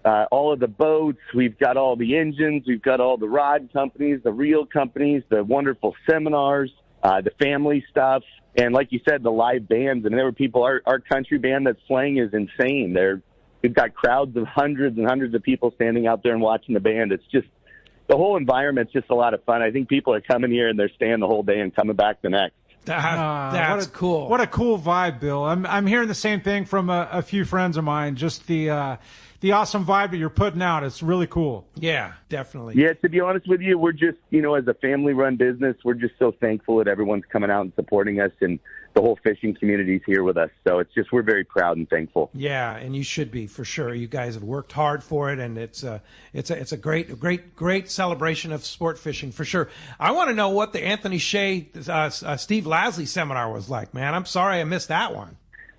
all of the boats. We've got all the engines. We've got all the rod companies, the reel companies, the wonderful seminars, the family stuff. And like you said, the live bands. And there were people, our country band that's playing is insane. We've got crowds of hundreds and hundreds of people standing out there and watching the band. It's just, the whole environment's just a lot of fun. I think people are coming here and they're staying the whole day and coming back the next. That's cool. What a cool vibe, Bill. I'm hearing the same thing from a few friends of mine. Just the awesome vibe that you're putting out. It's really cool. Yeah, definitely. Yeah, to be honest with you, we're just, as a family-run business, we're just so thankful that everyone's coming out and supporting us, and the whole fishing community's here with us. So we're very proud and thankful. Yeah, and you should be, for sure. You guys have worked hard for it, and it's a great celebration of sport fishing, for sure. I want to know what the Anthony Shea, Steve Lasley seminar was like, man. I'm sorry I missed that one.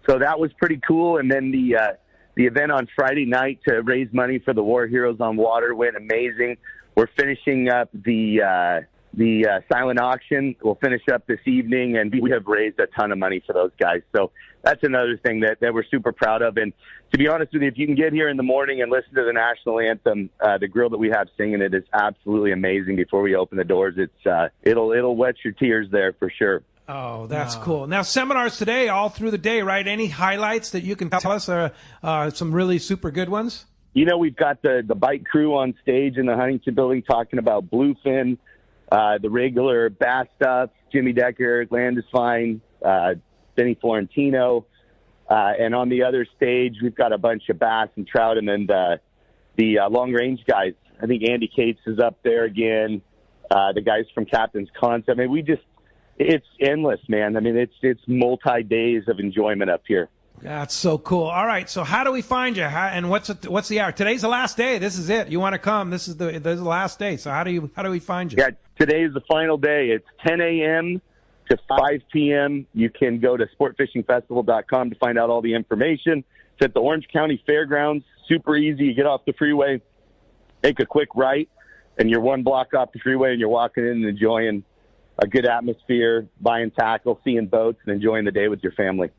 So that was pretty cool, and then the event on Friday night to raise money for the War Heroes on Water went amazing. We're finishing up the silent auction. We'll finish up this evening, and we have raised a ton of money for those guys. So that's another thing that we're super proud of. And to be honest with you, if you can get here in the morning and listen to the national anthem, the girl that we have singing it is absolutely amazing before we open the doors. It'll wet your tears there for sure. Oh, that's cool. Now, seminars today, all through the day, right? Any highlights that you can tell us are some really super good ones? We've got the bite crew on stage in the Huntington building talking about bluefin, the regular bass stuff, Jimmy Decker, Landisfine, Benny Florentino. And on the other stage, we've got a bunch of bass and trout, and then the long-range guys. I think Andy Cates is up there again, the guys from Captain's Concept. I mean, it's endless, man. I mean, it's multi-days of enjoyment up here. That's so cool. All right, so how do we find you? And what's the hour? Today's the last day. This is it. You want to come? This is the last day. So how do we find you? Yeah, today is the final day. It's 10 a.m. to 5 p.m. You can go to sportfishingfestival.com to find out all the information. It's at the Orange County Fairgrounds. Super easy. You get off the freeway, take a quick right, and you're one block off the freeway, and you're walking in and enjoying a good atmosphere, buying tackle, seeing boats, and enjoying the day with your family.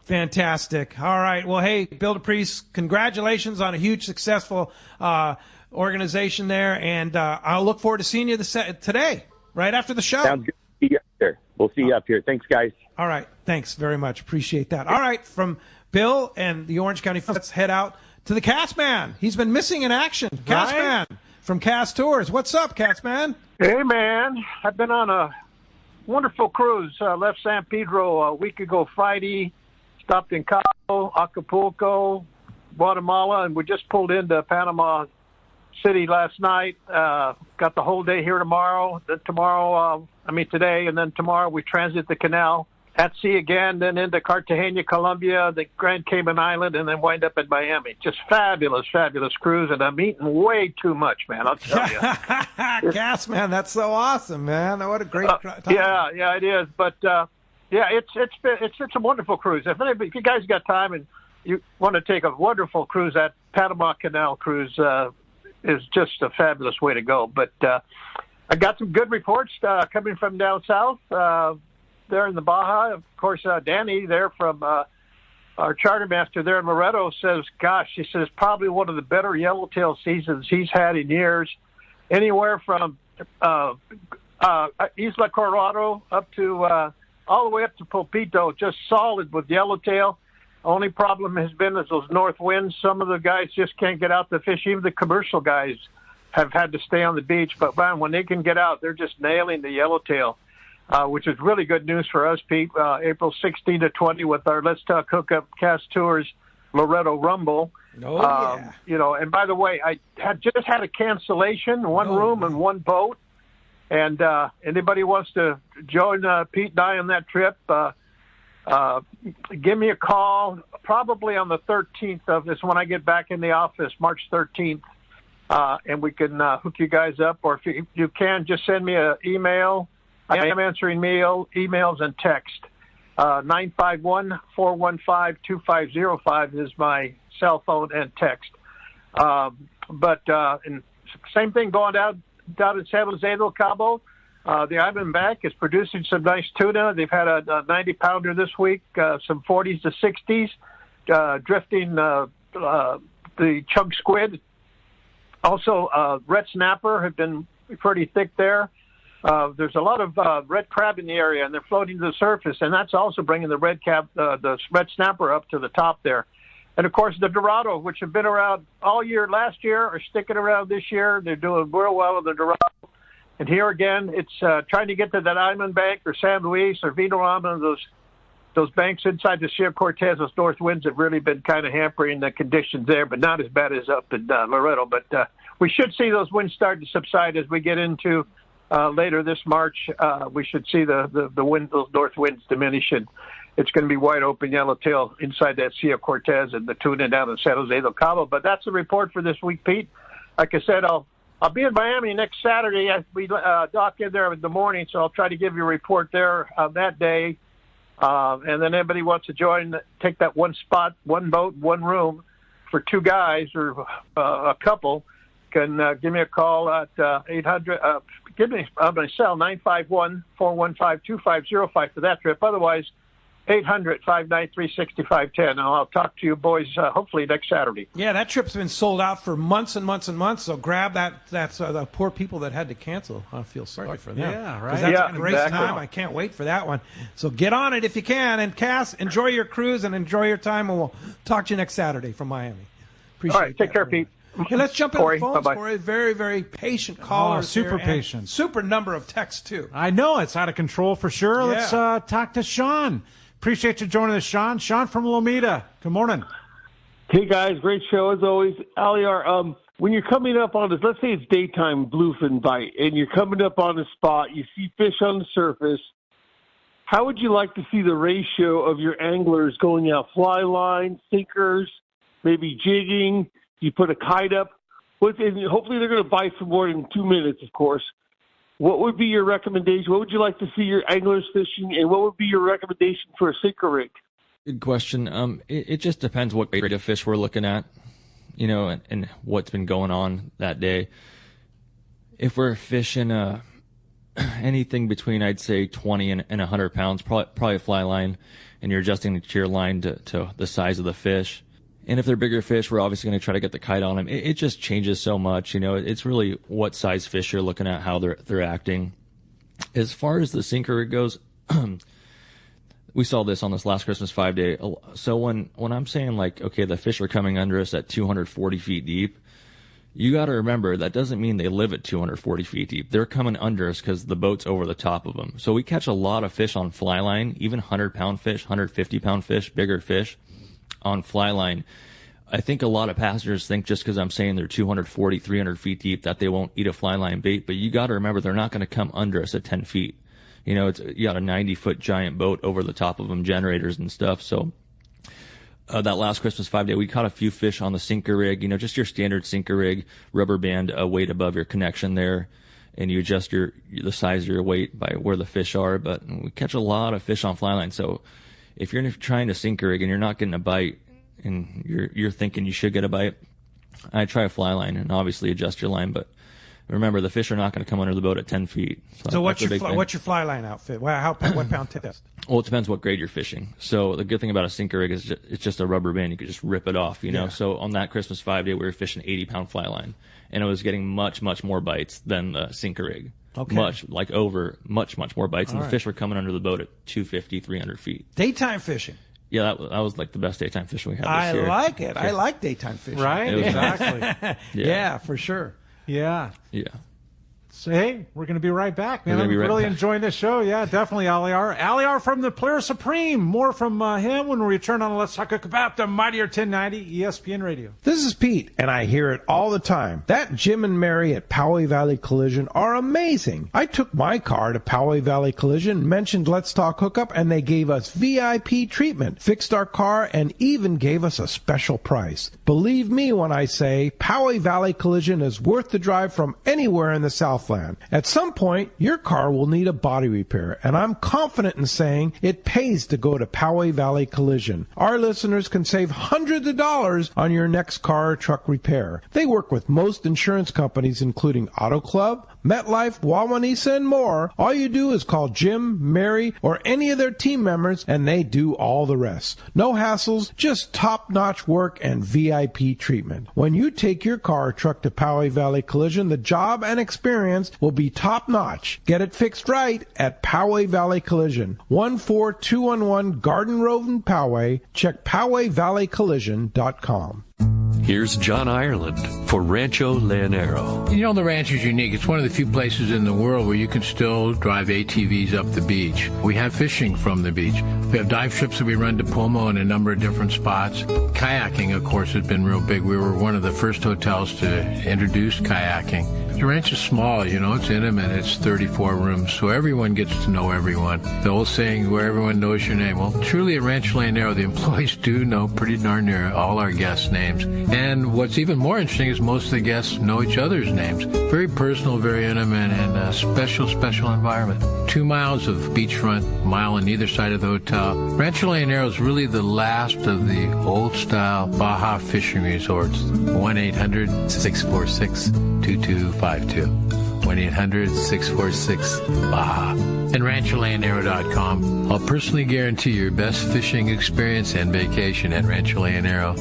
Fantastic. All right. Well, hey, Bill DePriest, congratulations on a huge, successful organization there, and I'll look forward to seeing you today, right after the show. Sounds good. See you up here. We'll see you up here. Thanks, guys. All right. Thanks very much. Appreciate that. All right. From Bill and the Orange County, let's head out to the Cast Man. He's been missing in action. Cast Man from Cast Tours. What's up, Cast Man? Hey, man. I've been on a wonderful cruise. Left San Pedro a week ago Friday. Stopped in Cabo, Acapulco, Guatemala, and we just pulled into Panama City last night. Got the whole day here tomorrow. Then today, and then tomorrow we transit the canal at sea again, then into Cartagena, Colombia, the Grand Cayman Island, and then wind up in Miami. Just fabulous, fabulous cruise, and I'm eating way too much, man, I'll tell you. Gas, man, that's so awesome, man. What a great time. Yeah, it is. But, it's a wonderful cruise. If you guys got time and you want to take a wonderful cruise, that Panama Canal cruise is just a fabulous way to go. But I got some good reports coming from down south. There in the Baja, of course, Danny there from our charter master there in Loreto says, he says probably one of the better yellowtail seasons he's had in years. Anywhere from Isla Coronado up to all the way up to Pulpito, just solid with yellowtail. Only problem has been is those north winds. Some of the guys just can't get out to fish. Even the commercial guys have had to stay on the beach. But man, when they can get out, they're just nailing the yellowtail. Which is really good news for us, Pete. April 16 to 20 with our Let's Talk Hookup Cast Tours Loreto Rumble. And by the way, I just had a cancellation, one room and one boat. And anybody wants to join Pete and I on that trip, give me a call probably on the 13th of this when I get back in the office, March 13th, and we can hook you guys up. Or if you can, just send me an email. I am answering emails and text. 951-415-2505 is my cell phone and text. And same thing going down in San Jose del Cabo. The Island Bank is producing some nice tuna. They've had a 90-pounder this week, some 40s to 60s, drifting the chunk squid. Also, red snapper have been pretty thick there. There's a lot of red crab in the area, and they're floating to the surface, and that's also bringing the red snapper up to the top there. And, of course, the Dorado, which have been around all year last year, are sticking around this year. They're doing real well with the Dorado. And here again, it's trying to get to that Island Bank or San Luis or Vinorama, those banks inside the Sierra Cortez. Those north winds have really been kind of hampering the conditions there, but not as bad as up in Loreto. But we should see those winds start to subside as we get into later this March. We should see the wind, those north winds diminish, and it's going to be wide open yellowtail inside that Sierra Cortez and the tuna down in San Jose del Cabo. But that's the report for this week, Pete. Like I said, I'll be in Miami next Saturday. We dock in there in the morning, so I'll try to give you a report there that day. And then anybody wants to join, take that one spot, one boat, one room for two guys or a couple, can give me a call at 800. I'm going to sell 951-415-2505 for that trip. Otherwise, 800-593-6510. And I'll talk to you boys hopefully next Saturday. Yeah, that trip's been sold out for months and months and months. So grab that. That's the poor people that had to cancel. I feel sorry for them. Yeah, right. That's a great time. I can't wait for that one. So get on it if you can. And Cass, enjoy your cruise and enjoy your time. And we'll talk to you next Saturday from Miami. Appreciate All right, take care, Pete. Okay, let's jump in Corey, the phones, bye-bye. Corey. Very, very patient callers. Super here, patient. Super number of texts, too. I know. It's out of control for sure. Yeah. Let's talk to Sean. Appreciate you joining us, Sean. Sean from Lomita. Good morning. Hey, guys. Great show, as always. Aliyer, when you're coming up on this, let's say it's daytime bluefin bite, and you're coming up on a spot, you see fish on the surface, how would you like to see the ratio of your anglers going out fly line, sinkers, maybe jigging? You put a kite up. And hopefully they're going to bite for more than 2 minutes, of course. What would be your recommendation? What would you like to see your anglers fishing, and what would be your recommendation for a sinker rig? Good question. It just depends what grade of fish we're looking at, and what's been going on that day. If we're fishing anything between, I'd say, 20 and 100 pounds, probably a fly line, and you're adjusting your line to the size of the fish. And if they're bigger fish, we're obviously going to try to get the kite on them. It just changes so much. It's really what size fish you're looking at, how they're acting. As far as the sinker rig goes, we saw this on this last Christmas 5-day. So when I'm saying, like, okay, the fish are coming under us at 240 feet deep, you got to remember that doesn't mean they live at 240 feet deep. They're coming under us because the boat's over the top of them. So we catch a lot of fish on fly line, even 100-pound fish, 150-pound fish, bigger fish on fly line. I think a lot of passengers think just because I'm saying they're 240, 300 feet deep that they won't eat a fly line bait, but you got to remember they're not going to come under us at 10 feet. You got a 90-foot giant boat over the top of them, generators and stuff. So that last Christmas 5-day, we caught a few fish on the sinker rig, just your standard sinker rig, rubber band weight above your connection there, and you adjust the size of your weight by where the fish are. But we catch a lot of fish on fly line. So if you're trying to sinker rig and you're not getting a bite and you're thinking you should get a bite, I try a fly line and obviously adjust your line. But remember, the fish are not going to come under the boat at 10 feet. So what's your fly line outfit? What pound test? Well, it depends what grade you're fishing. So the good thing about a sinker rig is it's just a rubber band. You could just rip it off, Yeah. So on that Christmas 5-day, we were fishing 80-pound fly line, and it was getting much, much more bites than the sinker rig. Okay. Much more bites. And the fish were coming under the boat at 250, 300 feet. Daytime fishing. Yeah, that was like the best daytime fishing we had this year. I like it. I like daytime fishing. Right? Exactly. Yeah, for sure. Yeah. Yeah. So, hey, we're going to be right back, man. I'm really enjoying this show. Yeah, definitely, Aliyer. Aliyer from the Polaris Supreme. More from him when we return on Let's Talk About the Mightier 1090 ESPN Radio. This is Pete, and I hear it all the time. That Jim and Mary at Poway Valley Collision are amazing. I took my car to Poway Valley Collision, mentioned Let's Talk Hookup, and they gave us VIP treatment, fixed our car, and even gave us a special price. Believe me when I say Poway Valley Collision is worth the drive from anywhere in the Southland. At some point, your car will need a body repair, and I'm confident in saying it pays to go to Poway Valley Collision. Our listeners can save hundreds of dollars on your next car or truck repair. They work with most insurance companies, including Auto Club, MetLife, Wawanesa, and more. All you do is call Jim, Mary, or any of their team members, and they do all the rest. No hassles, just top-notch work and VIP treatment. When you take your car or truck to Poway Valley Collision, the job and experience will be top-notch. Get it fixed right at Poway Valley Collision, 14211 Garden Road in Poway. Check PowayValleyCollision.com. Here's John Ireland for Rancho Leonero. The ranch is unique. It's one of the few places in the world where you can still drive ATVs up the beach. We have fishing from the beach. We have dive trips that we run to Pomo in a number of different spots. Kayaking, of course, has been real big. We were one of the first hotels to introduce kayaking. The ranch is small, it's intimate. It's 34 rooms, so everyone gets to know everyone. The old saying, where everyone knows your name. Well, truly at Rancho Leonero, the employees do know pretty darn near all our guests' names. And what's even more interesting is most of the guests know each other's names. Very personal, very intimate, and a special environment. 2 miles of beachfront, mile on either side of the hotel. Rancho Leonero is really the last of the old-style Baja fishing resorts. 1-800-646-2252. 1-800-646-BAHA. And RanchoLeonero.com. I'll personally guarantee your best fishing experience and vacation at Rancho Leonero.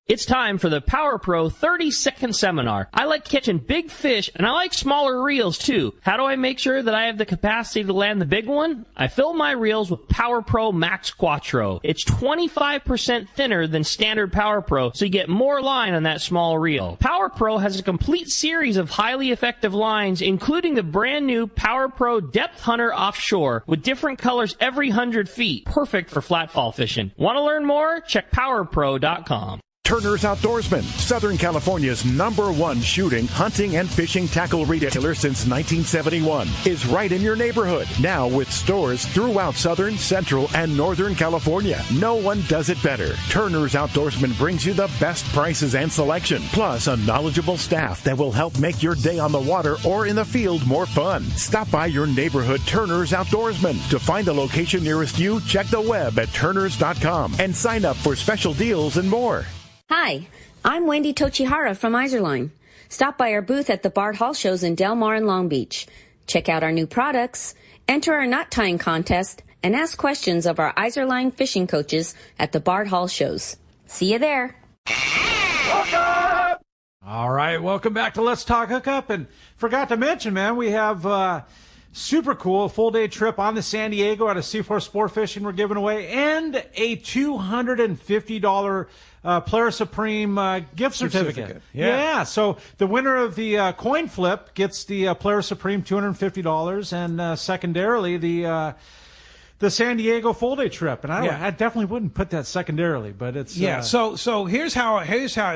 It's time for the Power Pro 30-second seminar. I like catching big fish, and I like smaller reels, too. How do I make sure that I have the capacity to land the big one? I fill my reels with Power Pro Max Quattro. It's 25% thinner than standard Power Pro, so you get more line on that small reel. Power Pro has a complete series of highly effective lines, including the brand new Power Pro Depth Hunter Offshore, with different colors every 100 feet. Perfect for flatfall fishing. Want to learn more? Check PowerPro.com. Turner's Outdoorsman, Southern California's #1 shooting, hunting, and fishing tackle retailer since 1971, is right in your neighborhood. Now with stores throughout Southern, Central, and Northern California. No one does it better. Turner's Outdoorsman brings you the best prices and selection, plus a knowledgeable staff that will help make your day on the water or in the field more fun. Stop by your neighborhood Turner's Outdoorsman. To find the location nearest you, check the web at turners.com and sign up for special deals and more. Hi, I'm Wendy Tochihara from Izerline. Stop by our booth at the Bard Hall shows in Del Mar and Long Beach. Check out our new products, enter our knot tying contest, and ask questions of our Izerline fishing coaches at the Bard Hall shows. See you there. All right, welcome back to Let's Talk Hookup. And forgot to mention, man, we have super cool full-day trip on to San Diego at a C4 Sport Fishing we're giving away, and a $250 Polaris Supreme gift certificate. Yeah, so the winner of the coin flip gets the Polaris Supreme $250, and secondarily the San Diego full-day trip. And I definitely wouldn't put that secondarily, but it's So here's how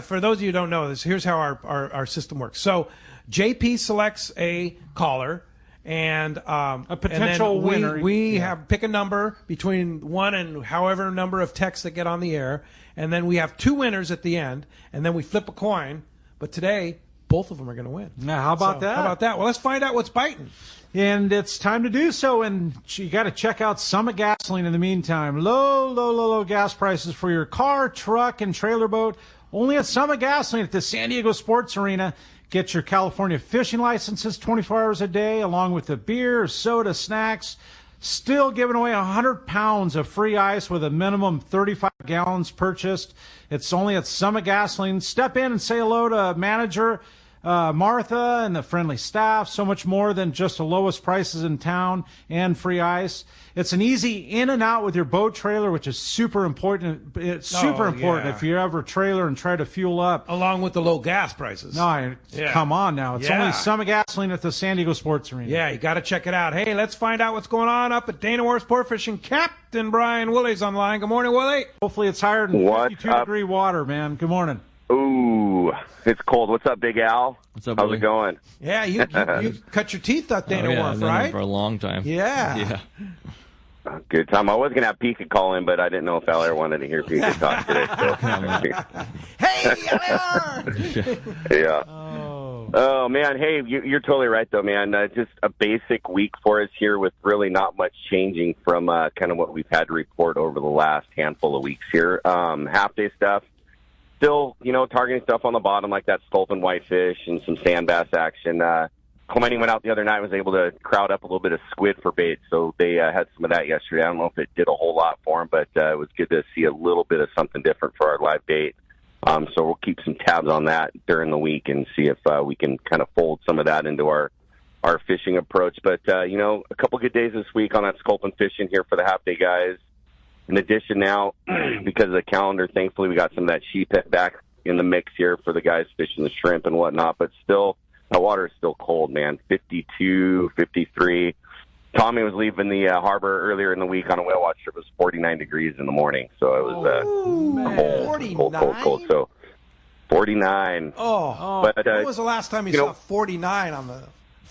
for those of you who don't know this, here's how our system works. So JP selects a caller. And a potential winner. We have pick a number between 1 and however number of texts that get on the air, and then we have 2 winners at the end, and then we flip a coin. But today, both of them are going to win. Now, how about that? Well, let's find out what's biting. And it's time to do so. And you got to check out Summit Gasoline in the meantime. Low gas prices for your car, truck, and trailer boat. Only at Summit Gasoline at the San Diego Sports Arena. Get your California fishing licenses 24 hours a day, along with the beer, soda, snacks. Still giving away 100 pounds of free ice with a minimum 35 gallons purchased. It's only at Summit Gasoline. Step in and say hello to manager Martha and the friendly staff. So much more than just the lowest prices in town and free ice. It's an easy in and out with your boat trailer, which is super important. It's super important if you ever trailer and try to fuel up. Along with the low gas prices. No, come on now. It's only Summit Gasoline at the San Diego Sports Arena. Yeah, you got to check it out. Hey, let's find out what's going on up at Dana Wharf Sport Fishing. Captain Brian Willey's on the line. Good morning, Willie. Hopefully it's higher than 52-degree water, man. Good morning. Ooh, it's cold. What's up, Big Al? What's up, How's it going? Yeah, you cut your teeth at Dana Wharf, right? For a long time. Yeah. Good time. I was going to have Pika call in, but I didn't know if Aliyer wanted to hear Pika talk today. So. Hey, Aliyer! Yeah. Oh, man. Hey, you're totally right, though, man. Just a basic week for us here with really not much changing from kind of what we've had to report over the last handful of weeks here. Half-day stuff. Still, targeting stuff on the bottom like that sculpin whitefish and some sand bass action. Clemente went out the other night and was able to crowd up a little bit of squid for bait, so they had some of that yesterday. I don't know if it did a whole lot for them, but it was good to see a little bit of something different for our live bait. So we'll keep some tabs on that during the week and see if we can kind of fold some of that into our fishing approach. But, a couple good days this week on that sculpin fishing here for the half-day guys. In addition now, because of the calendar, thankfully we got some of that sheephead back in the mix here for the guys fishing the shrimp and whatnot, but still, that water is still cold, man. 52, 53. Tommy was leaving the harbor earlier in the week on a whale watch trip. It was 49 degrees in the morning, so it was cold. So 49. But, when was the last time you saw 49 on the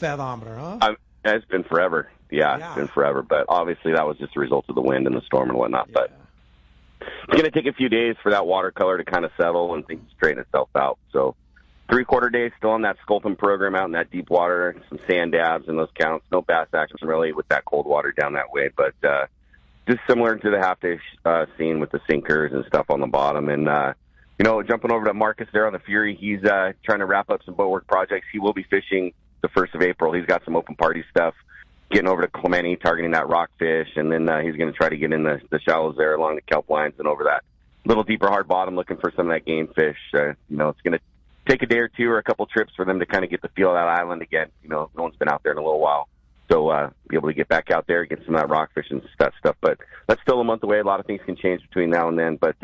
fathometer, huh? It's been forever. Yeah, it's been forever. But obviously that was just a result of the wind and the storm and whatnot. But it's going to take a few days for that watercolor to kind of settle and things straighten itself out. So 3/4 days still on that sculpin program out in that deep water, some sand dabs and those counts. No bass action really with that cold water down that way. But just similar to the half-day scene with the sinkers and stuff on the bottom. And, jumping over to Marcus there on the Fury, he's trying to wrap up some boat work projects. He will be fishing the 1st of April. He's got some open party stuff. Getting over to Clemente, targeting that rockfish, and then he's going to try to get in the shallows there along the kelp lines and over that little deeper hard bottom looking for some of that game fish. It's going to take a day or two or a couple trips for them to kind of get the feel of that island again. No one's been out there in a little while. So be able to get back out there, get some of that rockfish and that stuff. But that's still a month away. A lot of things can change between now and then. But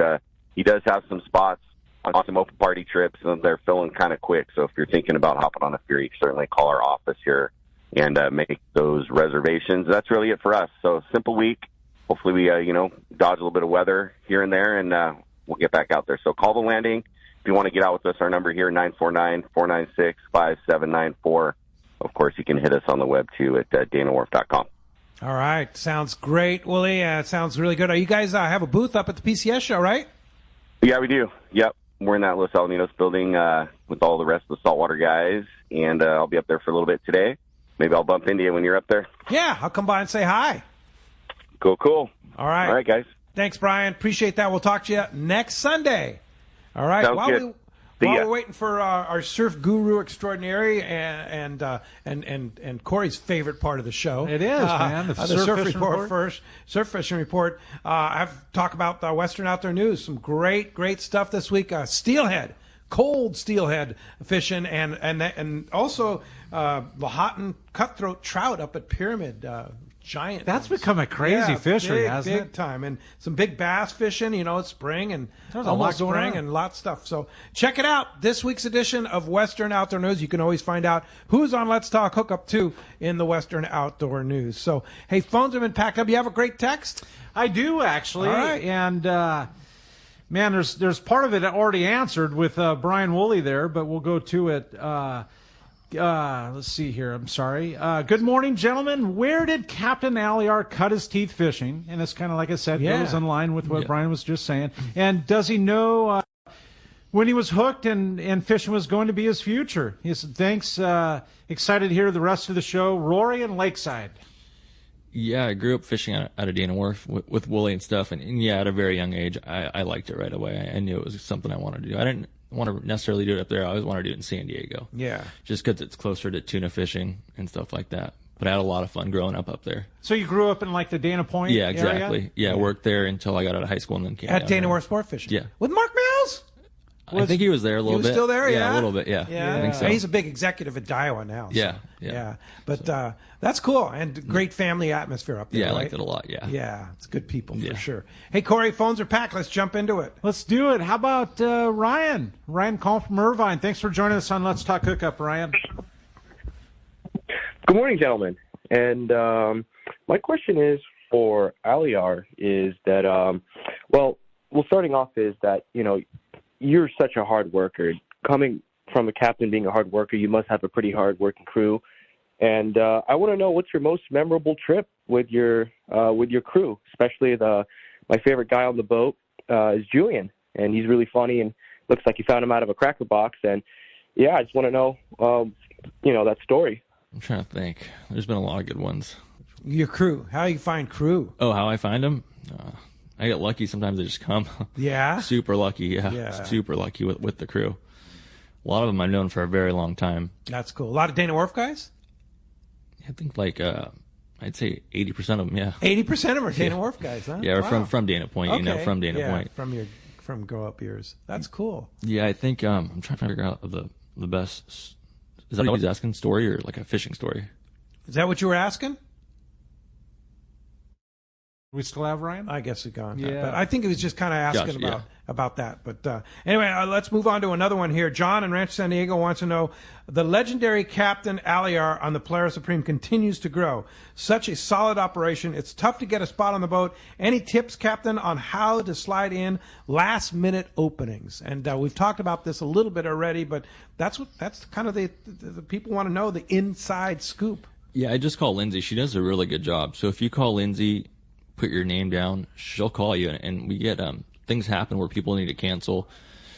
he does have some spots on some open party trips, and they're filling kind of quick. So if you're thinking about hopping on a Fury, certainly call our office here and make those reservations. That's really it for us. So simple week. Hopefully we, dodge a little bit of weather here and there, and we'll get back out there. So call the landing. If you want to get out with us, our number here, 949-496-5794. Of course, you can hit us on the web, too, at danawharf.com. All right. Sounds great, Willie. It sounds really good. You guys have a booth up at the PCS show, right? Yeah, we do. Yep. We're in that Los Alamitos building with all the rest of the saltwater guys, and I'll be up there for a little bit today. Maybe I'll bump into you when you're up there. Yeah, I'll come by and say hi. Cool. All right. All right, guys. Thanks, Brian. Appreciate that. We'll talk to you next Sunday. All right. Sounds good. While we're waiting for our surf guru extraordinary and Corey's favorite part of the show. It is, man. The surf report first. Surf fishing report. I've talked about the Western Outdoor News. Some great stuff this week. Steelhead, cold steelhead fishing, and also Lahontan cutthroat trout up at Pyramid. Giant. That's become a crazy fishery, hasn't it? Big time. And some big bass fishing, it's spring and there's almost spring and lots of stuff. So check it out. This week's edition of Western Outdoor News. You can always find out who's on Let's Talk Hookup too in the Western Outdoor News. So, hey, phones have been packed up. You have a great text? I do, actually. All right. And, man, there's part of it already answered with Brian Woolley there, but we'll go to it. Let's see here. I'm sorry. Good morning, gentlemen. Where did Captain Aliyer cut his teeth fishing? And it's kind of like I said, goes in line with what Brian was just saying. And does he know when he was hooked and fishing was going to be his future? He said, thanks. Excited to hear the rest of the show. Rory in Lakeside. Yeah, I grew up fishing out of Dana Wharf with Woolley and stuff. And yeah, at a very young age, I liked it right away. I knew it was something I wanted to do. I didn't want to necessarily do it up there. I always wanted to do it in San Diego. Yeah. Just because it's closer to tuna fishing and stuff like that. But I had a lot of fun growing up there. So you grew up in like the Dana Point area? Yeah, exactly. Area? Yeah, I worked there until I got out of high school and then came at Dana Wharf Sport Fishing? Yeah. With Mark Mills? I think he was there a little bit. He was still there, yeah? Yeah, a little bit, yeah. I think so. He's a big executive at Daiwa now. So. Yeah. But that's cool. And great family atmosphere up there, Yeah, right? I liked it a lot, yeah. Yeah, it's good people for sure. Hey, Corey, phones are packed. Let's jump into it. Let's do it. How about Ryan? Ryan calling from Irvine. Thanks for joining us on Let's Talk Hookup, Ryan. Good morning, gentlemen. And my question is for Aliyer is that, starting off is that, you're such a hard worker. Coming from a captain being a hard worker, you must have a pretty hard working crew. And I want to know, what's your most memorable trip with your crew, especially my favorite guy on the boat is Julian, and he's really funny and looks like you found him out of a cracker box. And I just want to know, that story. I'm trying to think. There's been a lot of good ones. Your crew. How do you find crew? Oh, how I find them? I get lucky. Sometimes they just come. Yeah? Super lucky, yeah. Super lucky with the crew. A lot of them I've known for a very long time. That's cool. A lot of Dana Wharf guys? I think I'd say 80% of them, yeah. 80% of them are Dana Wharf guys, huh? Yeah, or from Dana Point, from Dana Point. From grow up years. That's cool. Yeah, I think I'm trying to figure out the best. Is that what he's asking? Story or like a fishing story? Is that what you were asking? We still have Ryan? I guess he's gone. Yeah. But I think he was just kind of asking about that. But anyway, let's move on to another one here. John in Rancho San Diego wants to know, the legendary Captain Aliyer on the Polaris Supreme continues to grow. Such a solid operation. It's tough to get a spot on the boat. Any tips, Captain, on how to slide in last-minute openings? And we've talked about this a little bit already, but that's kind of the people want to know, the inside scoop. Yeah, I just call Lindsay. She does a really good job. So if you call Lindsay, put your name down, she'll call you, and we get things happen where people need to cancel.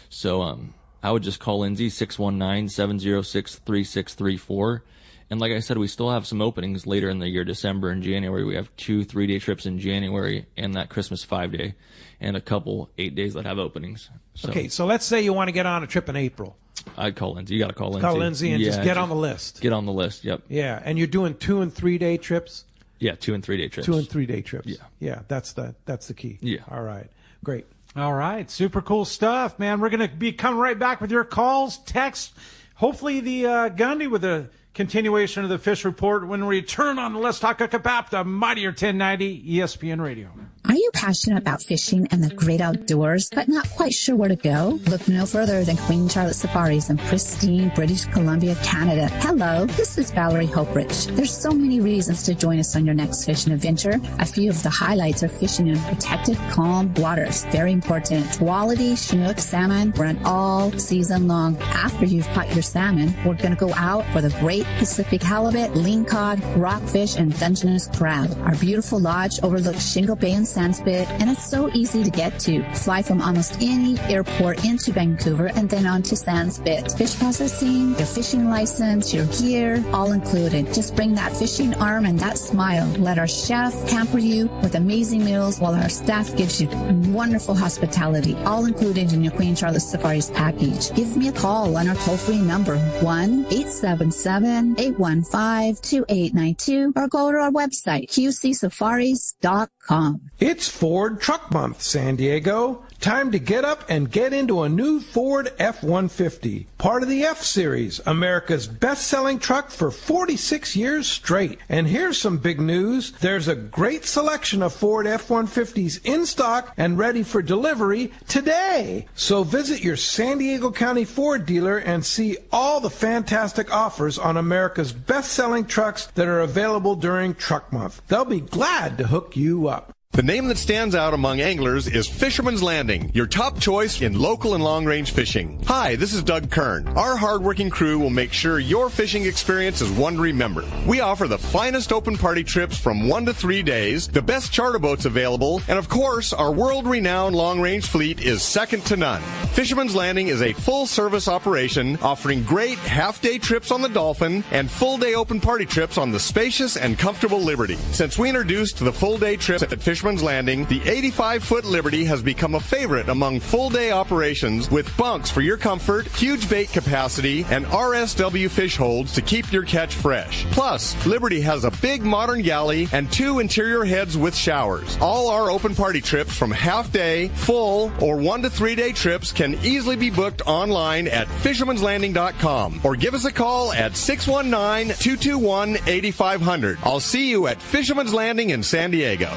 So I would just call Lindsay, 619-706-3634. And like I said, we still have some openings later in the year, December and January. We have 2 3-day trips in January and that Christmas 5-day, and a couple 8 days that have openings. So, okay, so let's say you want to get on a trip in April. I'd call Lindsay. You got to call Lindsay. Call Lindsay and just get on the list. Get on the list, yep. Yeah, and you're doing 2 and 3 day trips? Yeah, 2 and 3 day trips. 2 and 3 day trips. Yeah, that's the key. Yeah. All right, great. All right, super cool stuff, man. We're going to be coming right back with your calls, texts, hopefully the Gundy with a continuation of the fish report when we return on the Let's Talk Hookup app, the Mightier 1090 ESPN Radio. Are you passionate about fishing and the great outdoors, but not quite sure where to go? Look no further than Queen Charlotte Safaris in pristine British Columbia, Canada. Hello, this is Valerie Hoperich. There's so many reasons to join us on your next fishing adventure. A few of the highlights are fishing in protected, calm waters. Very important. Quality Chinook salmon run all season long. After you've caught your salmon, we're going to go out for the great Pacific halibut, lingcod, rockfish, and Dungeness crab. Our beautiful lodge overlooks Shingle Bay and Sandspit, and it's so easy to get to. Fly from almost any airport into Vancouver and then on to Sandspit. Fish processing, your fishing license, your gear, all included. Just bring that fishing arm and that smile. Let our chef pamper you with amazing meals while our staff gives you wonderful hospitality, all included in your Queen Charlotte Safaris package. Give me a call on our toll-free number, 1-877-815-2892, or go to our website, qcsafaris.com. It's Ford Truck Month, San Diego. Time to get up and get into a new Ford F-150, part of the F-Series, America's best-selling truck for 46 years straight. And here's some big news. There's a great selection of Ford F-150s in stock and ready for delivery today. So visit your San Diego County Ford dealer and see all the fantastic offers on America's best-selling trucks that are available during Truck Month. They'll be glad to hook you up. The name that stands out among anglers is Fisherman's Landing, your top choice in local and long-range fishing. Hi, this is Doug Kern. Our hardworking crew will make sure your fishing experience is one to remember. We offer the finest open party trips from 1 to 3 days, the best charter boats available, and of course, our world-renowned long-range fleet is second to none. Fisherman's Landing is a full-service operation offering great half-day trips on the Dolphin and full-day open party trips on the spacious and comfortable Liberty. Since we introduced the full-day trips at Fisherman's Landing, the 85-foot Liberty has become a favorite among full-day operations with bunks for your comfort, huge bait capacity, and RSW fish holds to keep your catch fresh. Plus, Liberty has a big modern galley and 2 interior heads with showers. All our open party trips from half-day, full, or 1 to 3 day trips can easily be booked online at fishermanslanding.com or give us a call at 619-221-8500. I'll see you at Fisherman's Landing in San Diego.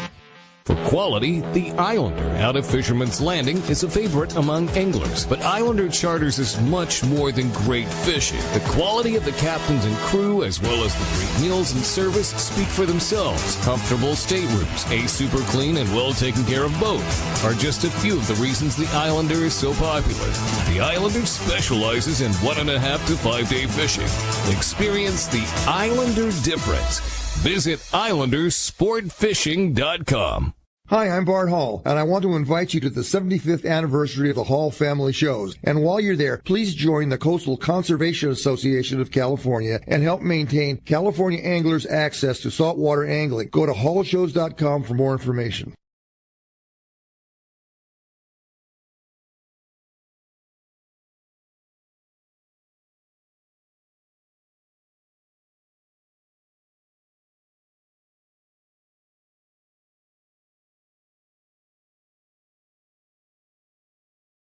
For quality, the Islander out of Fisherman's Landing is a favorite among anglers. But Islander Charters is much more than great fishing. The quality of the captains and crew, as well as the great meals and service, speak for themselves. Comfortable staterooms, a super clean and well taken care of boat are just a few of the reasons the Islander is so popular. The Islander specializes in 1.5 to 5 day fishing. Experience the Islander difference. Visit IslanderSportFishing.com. Hi, I'm Bart Hall, and I want to invite you to the 75th anniversary of the Hall Family Shows. And while you're there, please join the Coastal Conservation Association of California and help maintain California anglers' access to saltwater angling. Go to hallshows.com for more information.